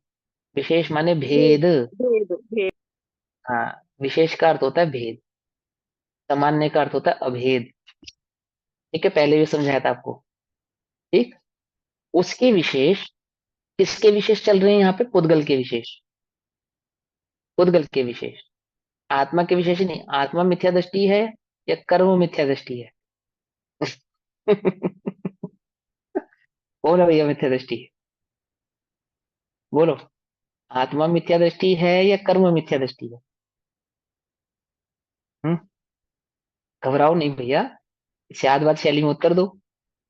विशेष माने भेद भेद। भेद भेद। हाँ, विशेष का अर्थ होता है भेद, सामान्य का अर्थ होता है अभेद। ठीक है, पहले भी समझाया था आपको। ठीक, उसके विशेष, किसके विशेष चल रहे हैं यहाँ पे, पुद्गल के विशेष, पुद्गल के विशेष, आत्मा के विशेष नहीं। आत्मा मिथ्या दृष्टि है या कर्म मिथ्या दृष्टि है? बोलो भैया, मिथ्या दृष्टि है, बोलो। आत्मा मिथ्या दृष्टि है या कर्म मिथ्या दृष्टि है? हम्म, घबराओ नहीं भैया, शायद बात शैली में उत्तर दो।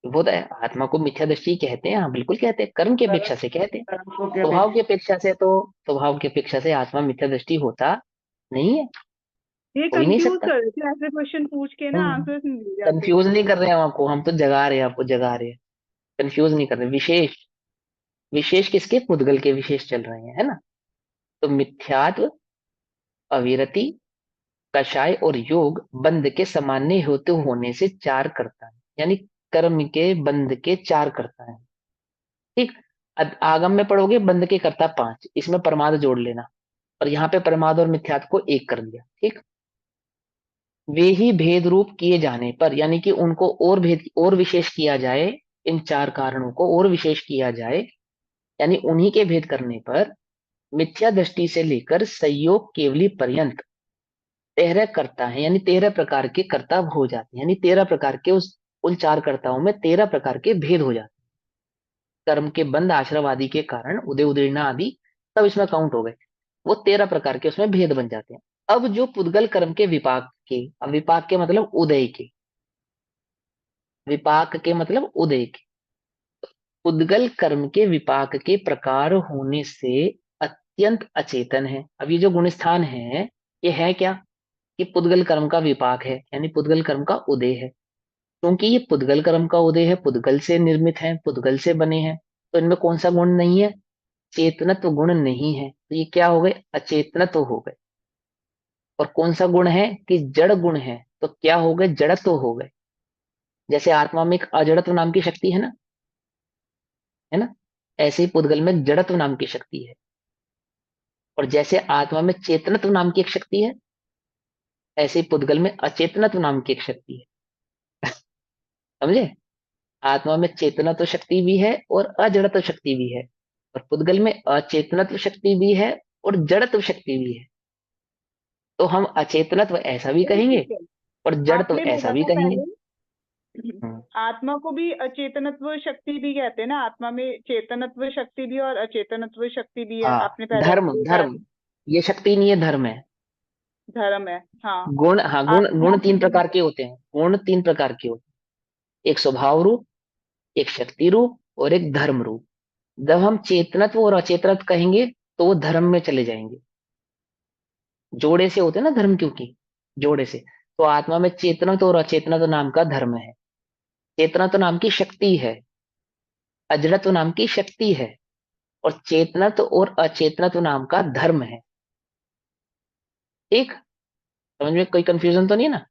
वो तो है, आत्मा को मिथ्या दृष्टि कहते हैं, हाँ बिल्कुल कहते हैं, कर्म की अपेक्षा से कहते हैं। कर्म को क्या स्वभाव की अपेक्षा से तो, स्वभाव की अपेक्षा से आत्मा मिथ्या दृष्टि होता नहीं है, ये हो ही नहीं कंफ्यूज सकता। कर रहे थे, ऐसे क्वेश्चन पूछ के ना आंसर नहीं दिए जाते। कंफ्यूज नहीं कर रहे हैं हम आपको, हम तो जगा रहे हैं आपको, जगा रहे हैं, कंफ्यूज नहीं कर रहे। विशेष, विशेष किसके, पुद्गल के विशेष चल रहे हैं, है ना। तो मिथ्यात्व, अविरति, कषाय और योग बंध के सामान्य होते होने से चार करता है, यानी कर्म के बंध के चार करता है। ठीक, आगम में पढ़ोगे बंध के करता पांच, इसमें प्रमाद जोड़ लेना, और यहाँ पे प्रमाद और मिथ्यात्व को एक कर दिया। ठीक, वे ही भेद रूप किए जाने पर, यानी कि उनको और भेद और विशेष किया जाए, इन चार कारणों को और विशेष किया जाए, यानी उन्हीं के भेद करने पर मिथ्या दृष्टि से लेकर संयोग केवली पर्यंत 13 कर्ता है, यानी 13 प्रकार के कर्ता हो जाते हैं, यानी 13 प्रकार के उस, उन चार कर्ताओं में 13 प्रकार के भेद हो जाते हैं। कर्म के बंध आश्रम आदि के कारण, उदय उदीर्णा आदि सब इसमें काउंट हो गए, वो 13 प्रकार के उसमें भेद बन जाते हैं। अब जो पुद्गल कर्म के विपाक के, अब विपाक के मतलब उदय के, विपाक के मतलब उदय के, पुद्गल कर्म के विपाक के प्रकार होने से अत्यंत अचेतन है। अब ये जो गुणस्थान है, ये है क्या, कि पुद्गल कर्म का विपाक है, यानी पुद्गल कर्म का उदय है। क्योंकि ये पुद्गल कर्म का उदय है, पुद्गल से निर्मित है, पुद्गल से बने हैं, तो इनमें कौन सा गुण नहीं है, चेतनत्व गुण नहीं है, तो ये क्या हो गए, अचेतनत्व हो गए। और कौन सा गुण है, कि जड़ गुण है, तो क्या हो गए, जड़त्व हो गए। जैसे आत्मा में एक अजड़त्व नाम की शक्ति है ना, ऐसे ही पुद्गल में जड़त्व नाम की शक्ति है। और जैसे आत्मा में चेतनत्व नाम की एक शक्ति है, ऐसे ही पुद्गल में अचेतनत्व नाम की एक शक्ति है। समझे, आत्मा में चेतनत्व शक्ति भी है और अजड़त्व शक्ति भी है, और पुद्गल में अचेतनत्व शक्ति भी है और जड़त्व शक्ति भी है। तो हम अचेतनत्व ऐसा भी चलो कहेंगे ठीक है, और जड़त्व आपने ऐसा बोला भी था कहेंगे। पहले हम्म, आत्मा को भी अचेतनत्व शक्ति भी कहते हैं ना, आत्मा में चेतनत्व शक्ति भी और अचेतनत्व शक्ति भी है, हाँ, आपने पहले धर्म, बताया धर्म, ये शक्ति नहीं है, धर्म है। धर्म है। हाँ, गुण, हाँ, गुण, आत्मा गुण तीन प्रकार के होते हैं, गुण तीन प्रकार के होते हैं, एक स्वभाव रूप, एक शक्ति रूप और एक धर्म रूप। जब हम चेतनत्व और अचेतनत्व कहेंगे तो वो धर्म में चले जाएंगे, जोड़े से होते हैं ना धर्म, क्योंकि जोड़े से। तो आत्मा में चेतनत्व और अचेतनत्व नाम का धर्म है, चेतनत्व नाम की शक्ति है, अजड़त्व नाम की शक्ति है, और चेतनत्व और अचेतनत्व नाम का धर्म है। ठीक, समझ में कोई कंफ्यूजन तो नहीं है ना।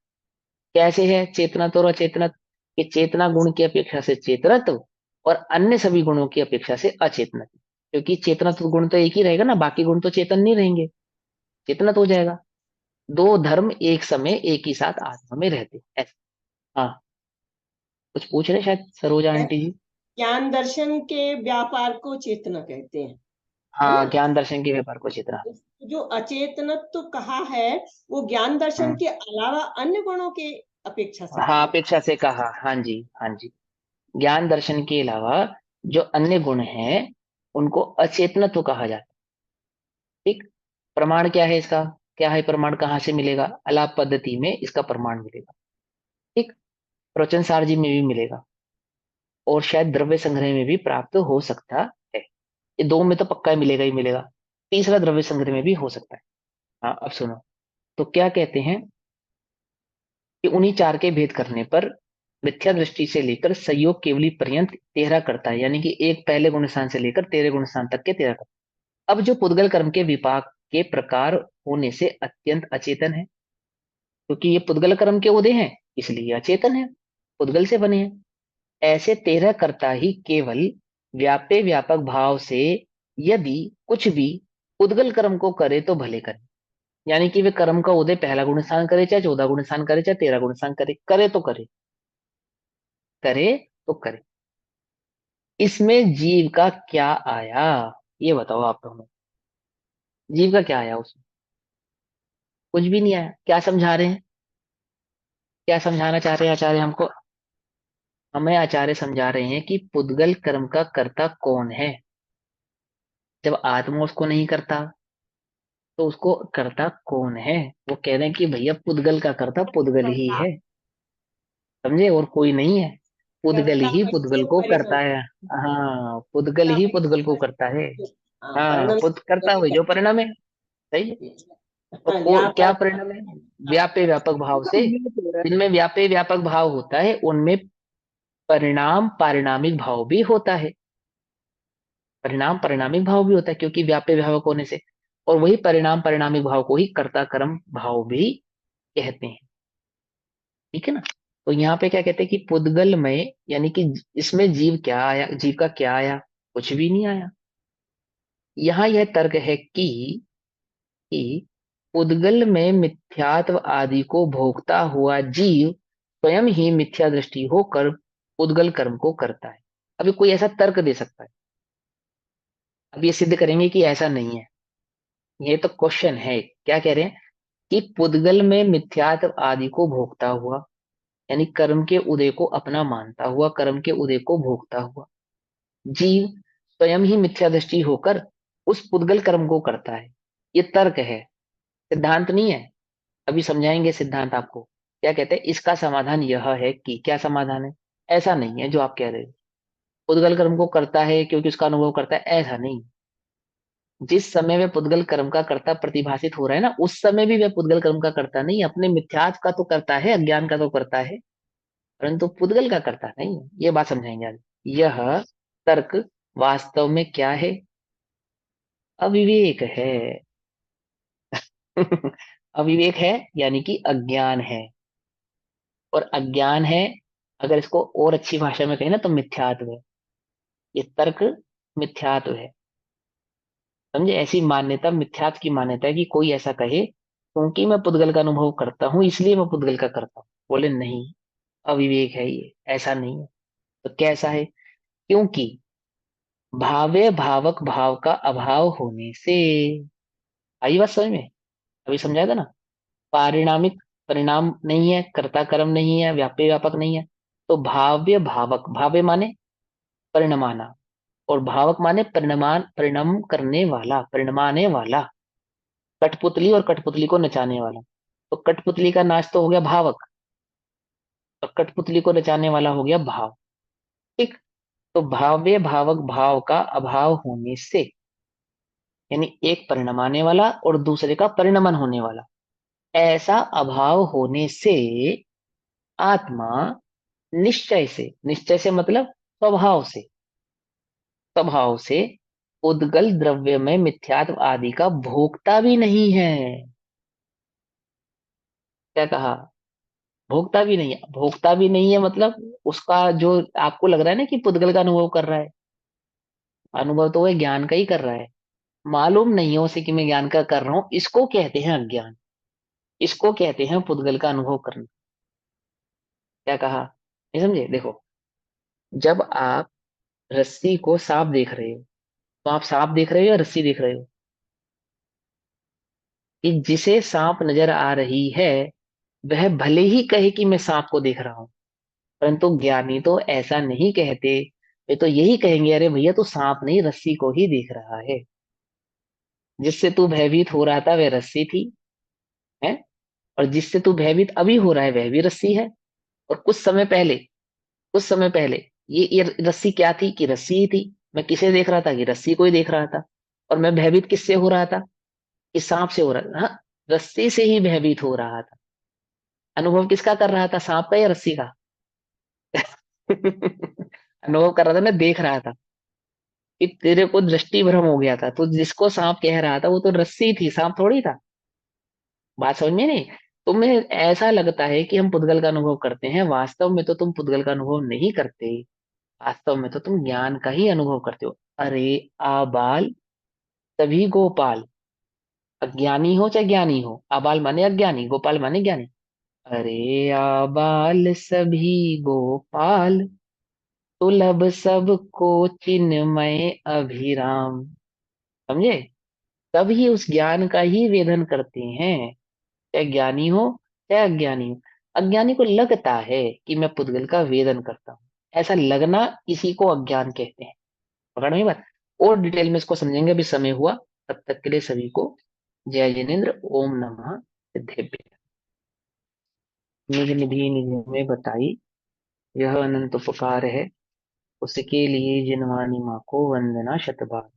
कैसे है चेतनत्व और अचेतनत्व, कि चेतना गुण की अपेक्षा से चेतनत्व और अन्य सभी गुणों की अपेक्षा से अचेतनत्व। क्योंकि चेतनत्व गुण तो एक ही रहेगा ना, बाकी गुण तो चेतन नहीं रहेंगे, चेतनत्व हो जाएगा। दो धर्म एक समय एक ही साथ आत्मा में रहते हैं, ऐसा। हाँ, कुछ पूछ रहे शायद सरोजा आंटी जी। ज्ञान दर्शन के व्यापार को चेतना कहते हैं, है हाँ, ना। ज्ञान दर्शन के व्यापार को चेतना। जो अचेतनत्व तो कहा है वो ज्ञान दर्शन हम्म, के अलावा अन्य गुणों के अपेक्षा से हाँ, कहा है। अपेक्षा से कहा, हाँ जी, हाँ जी। ज्ञान दर्शन के अलावा जो अन्य गुण हैं उनको अचेतनत्व कहा जाता है। ठीक। प्रमाण क्या है इसका? क्या है प्रमाण? कहाँ से मिलेगा? अलाप पद्धति में इसका प्रमाण मिलेगा। ठीक। प्रवचन सार जी में भी मिलेगा, और शायद द्रव्य संग्रह में भी प्राप्त हो सकता है। ये दो में तो पक्का मिलेगा ही मिलेगा। तीसरा द्रव्य संग्रह में भी हो सकता है। हाँ, अब सुनो। तो क्या कहते हैं कि उन्हीं चार के भेद करने पर मिथ्या दृष्टि से लेकर संयोग केवली पर्यंत 13 करता है, यानी कि एक पहले गुण स्थान से लेकर 13 गुण स्थान तक के 13 करता है। अब जो पुद्गल कर्म के विपाक के प्रकार होने से अत्यंत अचेतन है, क्योंकि ये पुद्गल कर्म के उदय हैं इसलिए अचेतन है, पुद्गल से बने हैं। ऐसे 13 कर्ता ही केवल व्यापे व्यापक भाव से यदि कुछ भी पुद्गल कर्म को करे तो भले करे, यानी कि वे कर्म का उदय पहला गुण स्थान करे, चाहे 14 गुण स्थान करे, चाहे 13 गुण स्थान करे, करे तो करे, करे तो करे। इसमें जीव का क्या आया? ये बताओ आप दोनों। जीव का क्या आया उसमें? कुछ भी नहीं आया। क्या समझा रहे हैं? क्या समझाना चाह रहे हैं आचार्य हमको? हमें आचार्य समझा रहे हैं कि पुद्गल कर्म का कर्ता कौन है। जब आत्मा उसको नहीं करता तो उसको कर्ता कौन है? वो कह रहे हैं कि भैया पुद्गल का कर्ता पुद्गल ही करता। है, समझे, और कोई नहीं है। पुद्गल कर्ता ही पश्य पुद्गल को करता परिणम, है। हाँ, पुद्गल कर्ता ही पश्य पुद्गल को करता है। परिणम। हाँ, हाँ, परिणम पुद करता हुआ जो परिणाम है। सही है। तो हाँ, व्यापार। क्या परिणाम है? व्यापे व्यापक भाव से। जिनमें व्यापे व्यापक भाव होता है उनमें परिणाम पारिणामिक भाव भी होता है। परिणाम परिणामिक भाव भी होता है क्योंकि व्यापे व्यापक होने से। और वही परिणाम परिणामिक भाव को ही कर्ता कर्म भाव भी कहते हैं। ठीक है ना। तो यहाँ पे क्या कहते हैं कि पुद्गल में, यानी कि इसमें जीव क्या आया? जीव का क्या आया? कुछ भी नहीं आया। यहाँ यह तर्क है कि उद्गल में मिथ्यात्व आदि को भोगता हुआ जीव स्वयं ही मिथ्या दृष्टि होकर उद्गल कर्म को करता है। अभी कोई ऐसा तर्क दे सकता है? अब ये सिद्ध करेंगे कि ऐसा नहीं है। ये तो क्वेश्चन है। क्या कह रहे हैं कि पुद्गल में मिथ्यात्व आदि को भोगता हुआ, यानी कर्म के उदय को अपना मानता हुआ, कर्म के उदय को भोगता हुआ जीव स्वयं ही मिथ्या दृष्टि होकर उस पुद्गल कर्म को करता है। ये तर्क है, सिद्धांत नहीं है। अभी समझाएंगे सिद्धांत आपको। क्या कहते हैं? इसका समाधान यह है कि, क्या समाधान है? ऐसा नहीं है जो आप कह रहे हो, पुद्गल कर्म को करता है क्योंकि उसका अनुभव करता है, ऐसा नहीं। जिस समय वह पुद्गल कर्म का कर्ता प्रतिभाषित हो रहा है ना, उस समय भी वह पुद्गल कर्म का करता नहीं, अपने मिथ्यात्व का तो करता है, अज्ञान का तो करता है, परंतु पुद्गल का करता नहीं है। ये बात समझाएंगे आज। यह तर्क वास्तव में क्या है? अविवेक है। अविवेक है, यानी कि अज्ञान है। और अज्ञान है, अगर इसको और अच्छी भाषा में कहें ना, तो मिथ्यात्व है। ये तर्क मिथ्यात्व है। समझे? ऐसी मान्यता मिथ्यात्व की मान्यता है कि कोई ऐसा कहे क्योंकि मैं पुद्गल का अनुभव करता हूं इसलिए मैं पुद्गल का करता हूं। बोले नहीं, अविवेक है ये, ऐसा नहीं है। तो कैसा है? क्योंकि भावे भावक भाव का अभाव होने से। आई बात समझ में? अभी समझाया था ना। पारिणामिक परिणाम नहीं है, कर्ता कर्म नहीं है, व्यापी व्यापक नहीं है। तो भाव्य भावक, भाव्य माने परिणमाना, और भावक माने परिणमान, परिणम करने वाला, परिणमाने वाला। कठपुतली और कठपुतली को नचाने वाला। तो कठपुतली का नाच तो हो गया भावक, और कठपुतली को नचाने वाला हो गया भाव। ठीक। तो भाव्य भावक भाव का अभाव होने से, यानी एक परिणमाने वाला और दूसरे का परिणमन होने वाला, ऐसा अभाव होने से आत्मा निश्चय से, निश्चय से मतलब स्वभाव से उद्गल द्रव्य में मिथ्यात्व आदि का भोगता भी नहीं है। क्या कहा? भोगता भी नहीं है। भोगता भी नहीं है मतलब उसका जो आपको लग रहा है ना कि पुद्गल का अनुभव कर रहा है, अनुभव तो वह ज्ञान का ही कर रहा है। मालूम नहीं है उसे कि मैं ज्ञान का कर रहा हूं, इसको कहते हैं अज्ञान। इसको कहते हैं पुद्गल का अनुभव करना। क्या कहा? नहीं समझे? देखो, जब आप रस्सी को सांप देख रहे हो, तो आप सांप देख रहे हो या रस्सी देख रहे हो? कि जिसे सांप नजर आ रही है वह भले ही कहे कि मैं सांप को देख रहा हूं, परंतु ज्ञानी तो ऐसा नहीं कहते। वे तो यही कहेंगे, अरे भैया तू सांप नहीं रस्सी को ही देख रहा है। जिससे तू भयभीत हो रहा था वह रस्सी थी, है। और जिससे तू भयभीत अभी हो रहा है वह भी रस्सी है। और कुछ समय पहले ये रस्सी क्या थी? कि रस्सी ही थी। मैं किसे देख रहा था? कि रस्सी को ही देख रहा था। और मैं भयभीत किससे हो रहा था? कि सांप से हो रहा था। हाँ, रस्सी से ही भयभीत हो रहा था। अनुभव किसका कर रहा था, सांप का या रस्सी का? अनुभव कर रहा था, मैं देख रहा था। कि तेरे को दृष्टि भ्रम हो गया था, तो जिसको सांप कह रहा था वो तो रस्सी थी, सांप थोड़ी था। बात समझ में नहीं? तुम्हें ऐसा लगता है कि हम पुद्गल का अनुभव करते हैं, वास्तव में तो तुम पुद्गल का अनुभव नहीं करते। वास्तव में तो तुम ज्ञान का ही अनुभव करते हो। अरे आबाल तभी गोपाल, अज्ञानी हो चाहे ज्ञानी हो। आबाल माने अज्ञानी, गोपाल माने ज्ञानी। अरे आबाल सभी गोपाल, सुलभ सबको चिन्मय अभिराम। समझे? तभी उस ज्ञान का ही वेदन करते हैं, चाहे ज्ञानी हो चाहे अज्ञानी हो। अज्ञानी को लगता है कि मैं पुद्गल का वेदन करता हूँ, ऐसा लगना, इसी को अज्ञान कहते हैं। पकड़ में बात? और डिटेल में इसको समझेंगे, अभी समय हुआ। तब तक के लिए सभी को जय जिनेन्द्र, ओम नमः सिद्धेभ्य। निज निधि निज में बताई, यह अनंत उपकार है, उसके लिए जिनवानी माँ को वंदना शतबार।